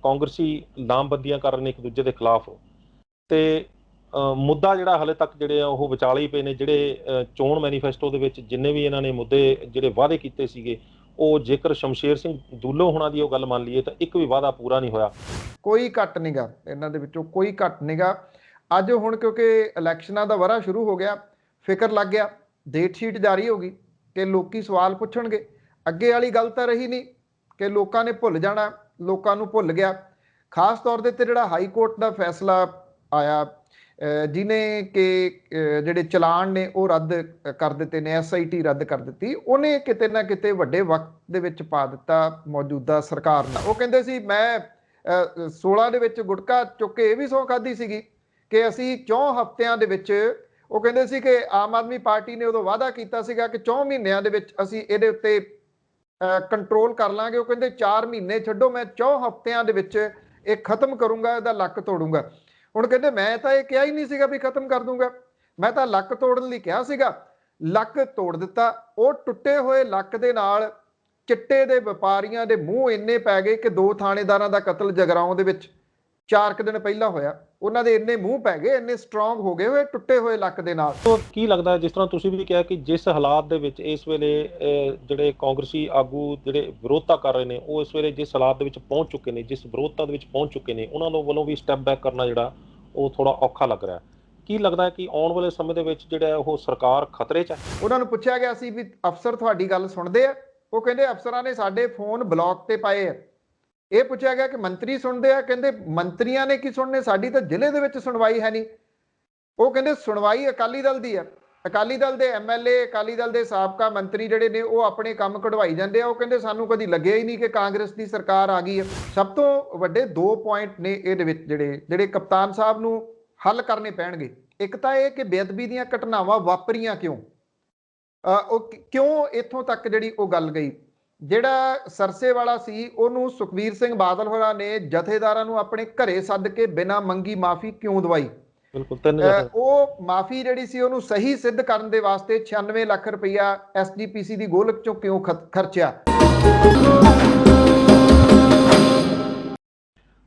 ਕਾਂਗਰਸੀ ਲਾਮਬੰਦੀਆਂ ਕਰ ਰਹੇ ਨੇ ਇੱਕ ਦੂਜੇ ਦੇ ਖਿਲਾਫ। ਤੇ ਮੁੱਦਾ ਜਿਹੜਾ ਹਾਲੇ ਤੱਕ ਜਿਹੜੇ ਆ ਉਹ ਵਿਚਾਲੇ ਹੀ ਪਏ ਨੇ। ਜਿਹੜੇ ਚੋਣ ਮੈਨੀਫੈਸਟੋ ਦੇ ਵਿੱਚ ਜਿੰਨੇ ਵੀ ਇਹਨਾਂ ਨੇ ਮੁੱਦੇ ਜਿਹੜੇ ਵਾਅਦੇ ਕੀਤੇ ਸੀਗੇ, ਉਹ ਜੇਕਰ ਸ਼ਮਸ਼ੇਰ ਸਿੰਘ ਦੂਲੋਂ ਹੋਣਾ ਦੀ ਉਹ ਗੱਲ ਮੰਨ ਲਈਏ ਤਾਂ ਇੱਕ ਵੀ ਵਾਅਦਾ ਪੂਰਾ ਨਹੀਂ ਹੋਇਆ। ਕੋਈ ਘੱਟ ਨਹੀਂਗਾ ਇਹਨਾਂ ਦੇ ਵਿੱਚੋਂ, ਕੋਈ ਘੱਟ ਨਹੀਂਗਾ। ਅੱਜ ਹੁਣ ਕਿਉਂਕਿ ਇਲੈਕਸ਼ਨਾਂ ਦਾ ਵਰ੍ਹਾ ਸ਼ੁਰੂ ਹੋ ਗਿਆ, ਫਿਕਰ ਲੱਗ ਗਿਆ, ਡੇਟ ਸ਼ੀਟ ਜਾਰੀ ਹੋ ਗਈ ਕਿ ਲੋਕੀ ਸਵਾਲ ਪੁੱਛਣਗੇ। ਅੱਗੇ ਵਾਲੀ ਗੱਲ ਤਾਂ ਰਹੀ ਨਹੀਂ ਕਿ ਲੋਕਾਂ ਨੇ ਭੁੱਲ ਜਾਣਾ, ਲੋਕਾਂ ਨੂੰ ਭੁੱਲ ਗਿਆ। ਖਾਸ ਤੌਰ ਦੇ ਉੱਤੇ ਜਿਹੜਾ ਹਾਈ ਕੋਰਟ ਦਾ ਫੈਸਲਾ ਆਇਆ, ਜਿਹਨੇ ਕਿ ਜਿਹੜੇ ਚਲਾਨ ਨੇ ਉਹ ਰੱਦ ਕਰ ਦਿੱਤੇ ਨੇ, SIT ਰੱਦ ਕਰ ਦਿੱਤੀ, ਉਹਨੇ ਕਿਤੇ ਨਾ ਕਿਤੇ ਵੱਡੇ ਵਕਤ ਦੇ ਵਿੱਚ ਪਾ ਦਿੱਤਾ ਮੌਜੂਦਾ ਸਰਕਾਰ ਨਾਲ। ਉਹ ਕਹਿੰਦੇ ਸੀ ਮੈਂ 16 ਦੇ ਵਿੱਚ ਗੁਟਕਾ ਚੁੱਕ ਕੇ ਇਹ ਵੀ ਸਹੁੰ ਖਾਧੀ ਸੀਗੀ ਕਿ ਅਸੀਂ 4 ਹਫ਼ਤਿਆਂ ਦੇ ਵਿੱਚ, ਉਹ ਕਹਿੰਦੇ ਸੀ ਕਿ ਆਮ ਆਦਮੀ ਪਾਰਟੀ ਨੇ ਉਦੋਂ ਵਾਅਦਾ ਕੀਤਾ ਸੀਗਾ ਕਿ 4 ਮਹੀਨਿਆਂ ਦੇ ਵਿੱਚ ਅਸੀਂ ਇਹਦੇ ਉੱਤੇ ਕੰਟਰੋਲ ਕਰ ਲਾਂਗੇ। ਉਹ ਕਹਿੰਦੇ 4 ਮਹੀਨੇ ਛੱਡੋ, ਮੈਂ 4 ਹਫ਼ਤਿਆਂ ਦੇ ਵਿੱਚ ਇਹ ਖਤਮ ਕਰੂੰਗਾ, ਇਹਦਾ ਲੱਕ ਤੋੜੂੰਗਾ। ਹੁਣ ਕਹਿੰਦੇ ਮੈਂ ਤਾਂ ਇਹ ਕਿਹਾ ਹੀ ਨਹੀਂ ਸੀਗਾ ਵੀ ਖਤਮ ਕਰ ਦੂੰਗਾ, ਮੈਂ ਤਾਂ ਲੱਕ ਤੋੜਨ ਲਈ ਕਿਹਾ ਸੀਗਾ। ਲੱਕ ਤੋੜ ਦਿੱਤਾ। ਉਹ ਟੁੱਟੇ ਹੋਏ ਲੱਕ ਦੇ ਨਾਲ ਚਿੱਟੇ ਦੇ ਵਪਾਰੀਆਂ ਦੇ ਮੂੰਹ ਇੰਨੇ ਪੈ ਗਏ ਕਿ 2 ਥਾਣੇਦਾਰਾਂ ਦਾ ਕਤਲ ਜਗਰਾਉਂ ਦੇ ਵਿੱਚ 4 ਕੁ ਦਿਨ ਪਹਿਲਾਂ ਹੋਇਆ। ਉਹਨਾਂ ਦੇ ਇੰਨੇ ਮੂੰਹ ਪੈ ਗਏ, ਇੰਨੇ ਸਟਰੋਂਗ ਹੋ ਗਏ ਹੋਏ ਟੁੱਟੇ ਹੋਏ ਲੱਕ ਦੇ ਨਾਲ। ਕੀ ਲੱਗਦਾ, ਜਿਸ ਤਰ੍ਹਾਂ ਤੁਸੀਂ ਵੀ ਕਿਹਾ ਕਿ ਜਿਸ ਹਾਲਾਤ ਦੇ ਵਿੱਚ ਇਸ ਵੇਲੇ ਜਿਹੜੇ ਕਾਂਗਰਸੀ ਆਗੂ ਜਿਹੜੇ ਵਿਰੋਧਤਾ ਕਰ ਰਹੇ ਨੇ, ਉਹ ਇਸ ਵੇਲੇ ਜਿਸ ਹਾਲਾਤ ਦੇ ਵਿੱਚ ਪਹੁੰਚ ਚੁੱਕੇ ਨੇ, ਜਿਸ ਵਿਰੋਧਤਾ ਦੇ ਵਿੱਚ ਪਹੁੰਚ ਚੁੱਕੇ ਨੇ, ਉਹਨਾਂ ਨੂੰ ਵੱਲੋਂ ਵੀ ਸਟੈਪ ਬੈਕ ਕਰਨਾ ਜਿਹੜਾ ਉਹ ਥੋੜਾ ਔਖਾ ਲੱਗ ਰਿਹਾ। ਕੀ ਲੱਗਦਾ ਹੈ ਕਿ ਆਉਣ ਵਾਲੇ ਸਮੇਂ ਦੇ ਵਿੱਚ ਜਿਹੜਾ ਉਹ ਸਰਕਾਰ ਖਤਰੇ 'ਚ ਹੈ? ਉਹਨਾਂ ਨੂੰ ਪੁੱਛਿਆ ਗਿਆ ਸੀ ਵੀ ਅਫਸਰ ਤੁਹਾਡੀ ਗੱਲ ਸੁਣਦੇ ਆ? ਉਹ ਕਹਿੰਦੇ ਅਫਸਰਾਂ ਨੇ ਸਾਡੇ ਫੋਨ ਬਲੌਕ ਤੇ ਪਾਏ ਆ। ਇਹ ਪੁੱਛਿਆ ਗਿਆ ਕਿ ਮੰਤਰੀ ਸੁਣਦੇ ਆ? ਕਹਿੰਦੇ ਮੰਤਰੀਆਂ ਨੇ ਕੀ ਸੁਣਨੇ, ਸਾਡੀ ਤਾਂ ਜ਼ਿਲ੍ਹੇ ਦੇ ਵਿੱਚ ਸੁਣਵਾਈ ਹੈ ਨਹੀਂ। ਉਹ ਕਹਿੰਦੇ ਸੁਣਵਾਈ ਅਕਾਲੀ ਦਲ ਦੀ ਹੈ, ਅਕਾਲੀ ਦਲ ਦੇ MLA, ਅਕਾਲੀ ਦਲ ਦੇ ਸਾਬਕਾ ਮੰਤਰੀ ਜਿਹੜੇ ਨੇ ਉਹ ਆਪਣੇ ਕੰਮ ਕਢਵਾਈ ਜਾਂਦੇ ਆ। ਉਹ ਕਹਿੰਦੇ ਸਾਨੂੰ ਕਦੀ ਲੱਗਿਆ ਹੀ ਨਹੀਂ ਕਿ ਕਾਂਗਰਸ ਦੀ ਸਰਕਾਰ ਆ ਗਈ ਹੈ। ਸਭ ਤੋਂ ਵੱਡੇ 2 ਪੁਆਇੰਟ ਨੇ ਇਹਦੇ ਵਿੱਚ ਜਿਹੜੇ ਕਪਤਾਨ ਸਾਹਿਬ ਨੂੰ ਹੱਲ ਕਰਨੇ ਪੈਣਗੇ। ਇੱਕ ਤਾਂ ਇਹ ਕਿ ਬੇਅਦਬੀ ਦੀਆਂ ਘਟਨਾਵਾਂ ਵਾਪਰੀਆਂ ਕਿਉਂ, ਉਹ ਕਿਉਂ ਇੱਥੋਂ ਤੱਕ ਜਿਹੜੀ ਉਹ ਗੱਲ ਗਈ। ਜਿਹੜਾ ਸਰਸੇ ਵਾਲਾ ਸੀ ਉਹਨੂੰ ਸੁਖਬੀਰ ਸਿੰਘ ਬਾਦਲ ਹੋਰਾਂ ਨੇ ਜਥੇਦਾਰਾਂ ਨੂੰ ਆਪਣੇ ਘਰੇ ਸੱਦ ਕੇ ਬਿਨਾਂ ਮੰਗੀ ਮਾਫੀ ਕਿਉਂ ਦਵਾਈ? ਉਹ ਮਾਫੀ ਜਿਹੜੀ ਸੀ ਉਹਨੂੰ ਸਹੀ ਸਿੱਧ ਕਰਨ ਦੇ ਵਾਸਤੇ 96 ਲੱਖ ਰੁਪਈਆ SGPC ਦੀ ਗੋਲਕ ਚੋਂ ਕਿਉਂ ਖਰਚਿਆ?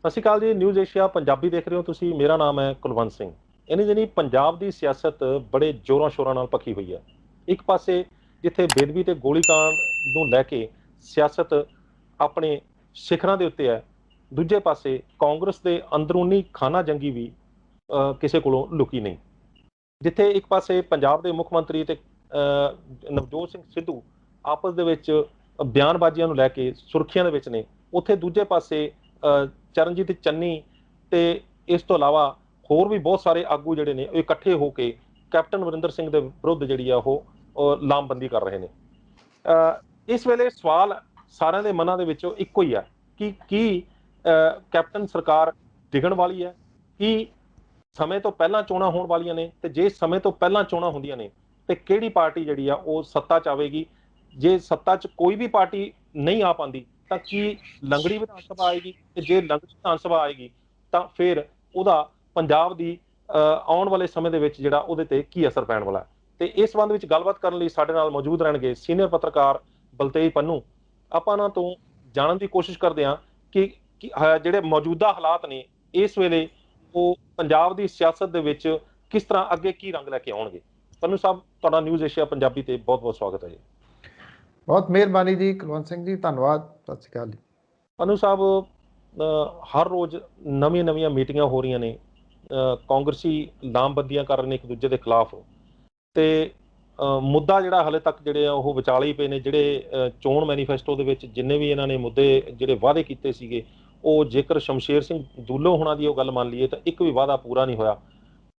ਸਤਿ ਸ਼੍ਰੀ ਅਕਾਲ ਜੀ, ਨਿਊਜ਼ ਏਸ਼ੀਆ ਪੰਜਾਬੀ ਦੇਖ ਰਹੇ ਹੋ ਤੁਸੀਂ। ਮੇਰਾ ਨਾਮ ਹੈ ਕੁਲਵੰਤ ਸਿੰਘ। ਇਹਨੀ ਦਿਨੀ ਪੰਜਾਬ ਦੀ ਸਿਆਸਤ ਬੜੇ ਜ਼ੋਰਾਂ ਸ਼ੋਰਾਂ ਨਾਲ ਭਖੀ ਹੋਈ ਹੈ। ਇੱਕ ਪਾਸੇ ਜਿੱਥੇ ਬੇਦਬੀ ਤੇ ਗੋਲੀकांड ਨੂੰ ਲੈ ਕੇ ਸਿਆਸਤ ਆਪਣੇ ਸਿਖਰਾਂ ਦੇ ਉੱਤੇ ਹੈ, ਦੂਜੇ ਪਾਸੇ ਕਾਂਗਰਸ ਦੇ ਅੰਦਰੂਨੀ ਖਾਨਾ ਜੰਗੀ ਵੀ ਕਿਸੇ ਕੋਲੋਂ ਲੁਕੀ ਨਹੀਂ। ਜਿੱਥੇ ਇੱਕ ਪਾਸੇ ਪੰਜਾਬ ਦੇ ਮੁੱਖ ਮੰਤਰੀ ਤੇ ਨਵਜੋਤ ਸਿੰਘ ਸਿੱਧੂ ਆਪਸ ਦੇ ਵਿੱਚ ਬਿਆਨਬਾਜ਼ੀਆਂ ਨੂੰ ਲੈ ਕੇ ਸੁਰਖੀਆਂ ਦੇ ਵਿੱਚ ਨੇ, ਉੱਥੇ ਦੂਜੇ ਪਾਸੇ ਚਰਨਜੀਤ ਚੰਨੀ ਤੇ ਇਸ ਤੋਂ ਇਲਾਵਾ ਹੋਰ ਵੀ ਬਹੁਤ ਸਾਰੇ ਆਗੂ ਜਿਹੜੇ ਨੇ ਉਹ ਇਕੱਠੇ ਹੋ ਕੇ ਕੈਪਟਨ ਅਮਰਿੰਦਰ ਸਿੰਘ ਦੇ ਵਿਰੁੱਧ ਜਿਹੜੀ ਆ ਉਹ ਲਾਮਬੰਦੀ ਕਰ ਰਹੇ ਨੇ। ਇਸ ਵੇਲੇ ਸਵਾਲ ਸਾਰਿਆਂ ਦੇ ਮਨਾਂ ਦੇ ਵਿੱਚੋਂ ਇੱਕੋ ਹੀ ਹੈ ਕਿ ਕੀ ਕੈਪਟਨ ਸਰਕਾਰ ਡਿੱਗਣ ਵਾਲੀ ਹੈ? ਕੀ ਸਮੇਂ ਤੋਂ ਪਹਿਲਾਂ ਚੋਣਾਂ ਹੋਣ ਵਾਲੀਆਂ ਨੇ? ਤੇ ਜੇ ਸਮੇਂ ਤੋਂ ਪਹਿਲਾਂ ਚੋਣਾਂ ਹੁੰਦੀਆਂ ਨੇ ਤੇ ਕਿਹੜੀ ਪਾਰਟੀ ਜਿਹੜੀ ਆ ਉਹ ਸੱਤਾ 'ਚ ਆਵੇਗੀ? ਜੇ ਸੱਤਾ 'ਚ ਕੋਈ ਵੀ ਪਾਰਟੀ ਨਹੀਂ ਆ ਪਾਉਂਦੀ ਤਾਂ ਕੀ ਲੰਗੜੀ ਵਿਧਾਨ ਸਭਾ ਆਏਗੀ? ਤੇ ਜੇ ਲੰਗੜੀ ਵਿਧਾਨ ਸਭਾ ਆਏਗੀ ਤਾਂ ਫਿਰ ਉਹਦਾ ਪੰਜਾਬ ਦੀ ਆਉਣ ਵਾਲੇ ਸਮੇਂ ਦੇ ਵਿੱਚ ਜਿਹੜਾ ਉਹਦੇ ਤੇ ਕੀ ਅਸਰ ਪੈਣ ਵਾਲਾ? ਤੇ ਇਸ ਸੰਬੰਧ ਵਿੱਚ ਗੱਲਬਾਤ ਕਰਨ ਲਈ ਸਾਡੇ ਨਾਲ ਮੌਜੂਦ ਰਹਿਣਗੇ ਸੀਨੀਅਰ ਪੱਤਰਕਾਰ ਬਲਤੇਜ ਪੰਨੂ। ਆਪਾਂ ਉਹਨਾਂ ਤੋਂ ਜਾਣਨ ਦੀ ਕੋਸ਼ਿਸ਼ ਕਰਦੇ ਹਾਂ ਕਿ ਜਿਹੜੇ ਮੌਜੂਦਾ ਹਾਲਾਤ ਨੇ ਇਸ ਵੇਲੇ ਉਹ ਪੰਜਾਬ ਦੀ ਸਿਆਸਤ ਦੇ ਵਿੱਚ ਕਿਸ ਤਰ੍ਹਾਂ ਅੱਗੇ ਕੀ ਰੰਗ ਲੈ ਕੇ ਆਉਣਗੇ। ਪੰਨੂ ਸਾਹਿਬ, ਤੁਹਾਡਾ ਨਿਊਜ਼ ਏਸ਼ੀਆ ਪੰਜਾਬੀ ਤੇ ਬਹੁਤ ਬਹੁਤ ਸਵਾਗਤ ਹੈ ਜੀ। ਬਹੁਤ ਮਿਹਰਬਾਨੀ ਜੀ ਕੁਲਵੰਤ ਸਿੰਘ ਜੀ, ਧੰਨਵਾਦ। ਸਤਿ ਸ਼੍ਰੀ ਅਕਾਲ ਜੀ। ਪੰਨੂ ਸਾਹਿਬ, ਹਰ ਰੋਜ਼ ਨਵੀਆਂ ਮੀਟਿੰਗਾਂ ਹੋ ਰਹੀਆਂ ਨੇ, ਕਾਂਗਰਸੀ ਲਾਮਬੰਦੀਆਂ ਕਰ ਰਹੇ ਨੇ ਇੱਕ ਦੂਜੇ ਦੇ ਖਿਲਾਫ। ਤੇ ਮੁੱਦਾ ਜਿਹੜਾ ਹਾਲੇ ਤੱਕ ਜਿਹੜੇ ਆ ਉਹ ਵਿਚਾਲੇ ਹੀ ਪਏ ਨੇ। ਜਿਹੜੇ ਚੋਣ ਮੈਨੀਫੈਸਟੋ ਦੇ ਵਿੱਚ ਜਿੰਨੇ ਵੀ ਇਹਨਾਂ ਨੇ ਮੁੱਦੇ ਜਿਹੜੇ ਵਾਅਦੇ ਕੀਤੇ ਸੀਗੇ, ਉਹ ਜੇਕਰ ਸ਼ਮਸ਼ੇਰ ਸਿੰਘ ਦੂਲੋਂ ਹੋਣਾ ਦੀ ਉਹ ਗੱਲ ਮੰਨ ਲਈਏ ਤਾਂ ਇੱਕ ਵੀ ਵਾਅਦਾ ਪੂਰਾ ਨਹੀਂ ਹੋਇਆ।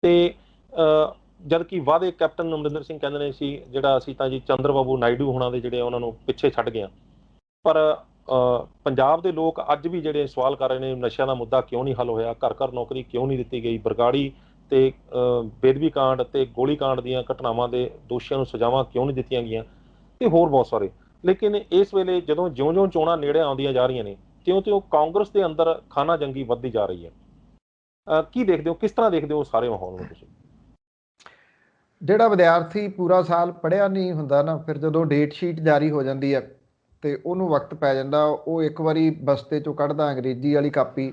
ਤੇ ਜਦ ਕਿ ਵਾਅਦੇ ਕੈਪਟਨ ਅਮਰਿੰਦਰ ਸਿੰਘ ਕਹਿੰਦੇ ਨੇ ਸੀ ਜਿਹੜਾ ਅਸੀਂ ਤਾਂ ਜੀ ਚੰਦਰਬਾਬੂ ਨਾਇਡੂ ਹੋਣਾ ਦੇ ਜਿਹੜੇ ਉਹਨਾਂ ਨੂੰ ਪਿੱਛੇ ਛੱਡ ਗਏ। ਪਰ ਪੰਜਾਬ ਦੇ ਲੋਕ ਅੱਜ ਵੀ ਜਿਹੜੇ ਸਵਾਲ ਕਰ ਰਹੇ ਨੇ, ਨਸ਼ਿਆਂ ਦਾ ਮੁੱਦਾ ਕਿਉਂ ਨਹੀਂ ਹੱਲ ਹੋਇਆ? ਘਰ ਘਰ ਨੌਕਰੀ ਕਿਉਂ ਨਹੀਂ ਦਿੱਤੀ ਗਈ? ਬਰਗਾੜੀ ਤੇ ਬੇਦਬੀ ਕਾਂਡ ਤੇ ਗੋਲੀकांड ਦੀਆਂ ਘਟਨਾਵਾਂ ਦੇ ਦੋਸ਼ੀਆਂ ਨੂੰ ਸਜ਼ਾਵਾਂ ਕਿਉਂ ਨਹੀਂ ਦਿੱਤੀਆਂ ਗਈਆਂ? ਤੇ ਹੋਰ ਬਹੁਤ ਸਾਰੇ। ਲੇਕਿਨ ਇਸ ਵੇਲੇ ਜਦੋਂ ਜਿਉਂ-ਜਿਉਂ ਚੋਣਾਂ ਨੇੜੇ ਆਉਂਦੀਆਂ ਜਾ ਰਹੀਆਂ ਨੇ, ਤਿਉਂ-ਤਿਉਂ ਕਾਂਗਰਸ ਦੇ ਅੰਦਰ ਖਾਨਾ ਜੰਗੀ ਵੱਧਦੀ ਜਾ ਰਹੀ ਹੈ। ਕੀ ਦੇਖਦੇ ਹੋ, ਕਿਸ ਤਰ੍ਹਾਂ ਦੇਖਦੇ ਹੋ ਸਾਰੇ ਮਾਹੌਲ ਨੂੰ ਤੁਸੀਂ? ਜਿਹੜਾ ਵਿਦਿਆਰਥੀ ਪੂਰਾ ਸਾਲ ਪੜ੍ਹਿਆ ਨਹੀਂ ਹੁੰਦਾ ਨਾ, ਫਿਰ ਜਦੋਂ ਡੇਟ ਸ਼ੀਟ ਜਾਰੀ ਹੋ ਜਾਂਦੀ ਹੈ ਤੇ ਉਹਨੂੰ ਵਕਤ ਪੈ ਜਾਂਦਾ, ਉਹ ਇੱਕ ਵਾਰੀ ਬਸਤੇ ਚੋਂ ਕੱਢਦਾ ਅੰਗਰੇਜ਼ੀ ਵਾਲੀ ਕਾਪੀ,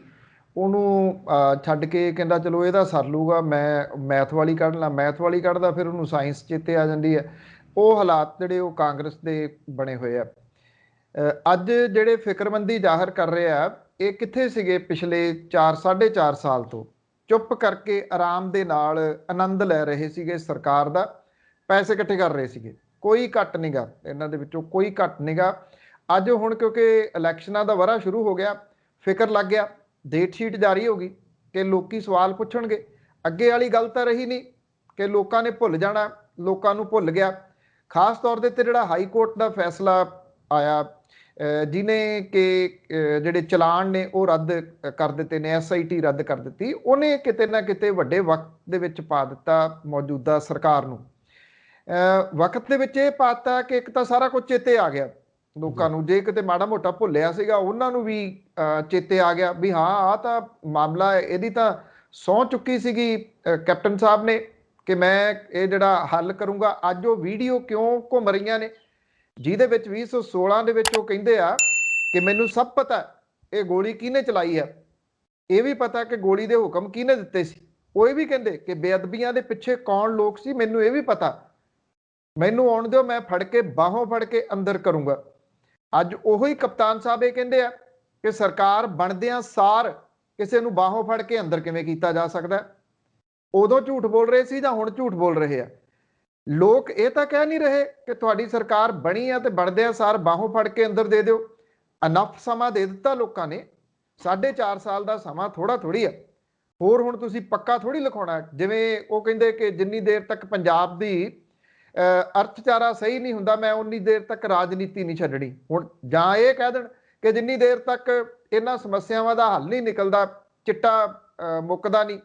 ਉਹਨੂੰ ਛੱਡ ਕੇ ਕਹਿੰਦਾ ਚਲੋ ਇਹਦਾ ਸਰ ਲੂਗਾ, ਮੈਂ ਮੈਥ ਵਾਲੀ ਕੱਢ ਲਾਂ, ਮੈਥ ਵਾਲੀ ਕੱਢਦਾ, ਫਿਰ ਉਹਨੂੰ ਸਾਇੰਸ ਚੇਤੇ ਆ ਜਾਂਦੀ ਹੈ। ਉਹ ਹਾਲਾਤ ਜਿਹੜੇ ਉਹ ਕਾਂਗਰਸ ਦੇ ਬਣੇ ਹੋਏ ਆ। ਅੱਜ ਜਿਹੜੇ ਫਿਕਰਮੰਦੀ ਜ਼ਾਹਰ ਕਰ ਰਹੇ ਆ, ਇਹ ਕਿੱਥੇ ਸੀਗੇ ਪਿਛਲੇ 4.5 ਸਾਲ ਤੋਂ? ਚੁੱਪ ਕਰਕੇ ਆਰਾਮ ਦੇ ਨਾਲ ਆਨੰਦ ਲੈ ਰਹੇ ਸੀਗੇ ਸਰਕਾਰ ਦਾ, ਪੈਸੇ ਇਕੱਠੇ ਕਰ ਰਹੇ ਸੀਗੇ, ਕੋਈ ਘੱਟ ਨਹੀਂਗਾ ਇਹਨਾਂ ਦੇ ਵਿੱਚੋਂ, ਕੋਈ ਘੱਟ ਨਹੀਂਗਾ। ਅੱਜ ਹੁਣ ਕਿਉਂਕਿ ਇਲੈਕਸ਼ਨਾਂ ਦਾ ਵਰ੍ਹਾ ਸ਼ੁਰੂ ਹੋ ਗਿਆ, ਫਿਕਰ ਲੱਗ ਗਿਆ, ਡੇਟ ਸ਼ੀਟ ਜਾਰੀ ਹੋ ਗਈ ਕਿ ਲੋਕੀ ਸਵਾਲ ਪੁੱਛਣਗੇ। ਅੱਗੇ ਵਾਲੀ ਗੱਲ ਤਾਂ ਰਹੀ ਨਹੀਂ ਕਿ ਲੋਕਾਂ ਨੇ ਭੁੱਲ ਜਾਣਾ, ਲੋਕਾਂ ਨੂੰ ਭੁੱਲ ਗਿਆ। ਖਾਸ ਤੌਰ ਦੇ ਉੱਤੇ ਜਿਹੜਾ ਹਾਈ ਕੋਰਟ ਦਾ ਫੈਸਲਾ ਆਇਆ, ਜਿਹਨੇ ਕਿ ਜਿਹੜੇ ਚਲਾਨ ਨੇ ਉਹ ਰੱਦ ਕਰ ਦਿੱਤੇ ਨੇ, SIT ਰੱਦ ਕਰ ਦਿੱਤੀ, ਉਹਨੇ ਕਿਤੇ ਨਾ ਕਿਤੇ ਵੱਡੇ ਵਕਤ ਦੇ ਵਿੱਚ ਪਾ ਦਿੱਤਾ ਮੌਜੂਦਾ ਸਰਕਾਰ ਨੂੰ। ਵਕਤ ਦੇ ਵਿੱਚ ਇਹ ਪਾਤਾ ਕਿ ਇੱਕ ਤਾਂ ਸਾਰਾ ਕੁਝ ਚੇਤੇ ਆ ਗਿਆ ਲੋਕਾਂ ਨੂੰ, ਜੇ ਕਿਤੇ ਮਾੜਾ ਮੋਟਾ ਭੁੱਲਿਆ ਸੀਗਾ ਉਹਨਾਂ ਨੂੰ ਵੀ ਚੇਤੇ ਆ ਗਿਆ ਵੀ ਹਾਂ ਆਹ ਤਾਂ ਮਾਮਲਾ ਹੈ, ਇਹਦੀ ਤਾਂ ਸਹੁੰ ਚੁੱਕੀ ਸੀਗੀ ਕੈਪਟਨ ਸਾਹਿਬ ਨੇ ਕਿ ਮੈਂ ਇਹ ਜਿਹੜਾ ਹੱਲ ਕਰੂੰਗਾ। ਅੱਜ ਉਹ ਵੀਡੀਓ ਕਿਉਂ ਘੁੰਮ ਰਹੀਆਂ ਨੇ ਜਿਹਦੇ ਵਿੱਚ 2016 ਦੇ ਵਿੱਚ ਉਹ ਕਹਿੰਦੇ ਆ ਕਿ ਮੈਨੂੰ ਸਭ ਪਤਾ ਇਹ ਗੋਲੀ ਕਿਹਨੇ ਚਲਾਈ ਆ, ਇਹ ਵੀ ਪਤਾ ਕਿ ਗੋਲੀ ਦੇ ਹੁਕਮ ਕਿਹਨੇ ਦਿੱਤੇ ਸੀ। ਉਹ ਇਹ ਵੀ ਕਹਿੰਦੇ ਕਿ ਬੇਅਦਬੀਆਂ ਦੇ ਪਿੱਛੇ ਕੌਣ ਲੋਕ ਸੀ ਮੈਨੂੰ ਇਹ ਵੀ ਪਤਾ, ਮੈਨੂੰ ਆਉਣ ਦਿਓ, ਮੈਂ ਫੜ ਕੇ ਬਾਹੋਂ ਫੜ ਕੇ ਅੰਦਰ ਕਰੂੰਗਾ। ਅੱਜ ਉਹੀ ਕਪਤਾਨ ਸਾਹਿਬ ਇਹ ਕਹਿੰਦੇ ਆ ਕਿ ਸਰਕਾਰ ਬਣਦਿਆਂ ਸਾਰ ਕਿਸੇ ਨੂੰ ਬਾਹੋਂ ਫੜ ਕੇ ਅੰਦਰ ਕਿਵੇਂ ਕੀਤਾ ਜਾ ਸਕਦਾ। ਉਦੋਂ ਝੂਠ ਬੋਲ ਰਹੇ ਸੀ ਜਾਂ ਹੁਣ ਝੂਠ ਬੋਲ ਰਹੇ ਆ? ਲੋਕ ਇਹ ਤਾਂ ਕਹਿ ਨਹੀਂ ਰਹੇ ਕਿ ਤੁਹਾਡੀ ਸਰਕਾਰ ਬਣੀ ਆ ਤੇ ਬਣਦਿਆਂ ਸਾਰ ਬਾਹੋਂ ਫੜ ਕੇ ਅੰਦਰ ਦੇ ਦਿਓ। ਅਨਫ ਸਮਾਂ ਦੇ ਦਿੱਤਾ ਲੋਕਾਂ ਨੇ, 4.5 ਸਾਲ ਦਾ ਸਮਾਂ ਥੋੜਾ ਥੋੜੀ ਆ। ਹੋਰ ਹੁਣ ਤੁਸੀਂ ਪੱਕਾ ਥੋੜੀ ਲਿਖਾਉਣਾ, ਜਿਵੇਂ ਉਹ ਕਹਿੰਦੇ ਕਿ ਜਿੰਨੀ ਦੇਰ ਤੱਕ ਪੰਜਾਬ ਦੀ ਅਰਥਚਾਰਾ ਸਹੀ ਨਹੀਂ ਹੁੰਦਾ ਮੈਂ ਉਨੀ ਦੇਰ ਤੱਕ ਰਾਜਨੀਤੀ ਨਹੀਂ ਛੱਡਣੀ। ਹੁਣ ਜਾਂ ਇਹ ਕਹਿ ਦੇਣ ਕਿ ਜਿੰਨੀ ਦੇਰ ਤੱਕ ਇਹਨਾਂ ਸਮੱਸਿਆਵਾਂ ਦਾ ਹੱਲ ਨਹੀਂ ਨਿਕਲਦਾ, ਚਿੱਟਾ ਮੁੱਕਦਾ ਨਹੀਂ,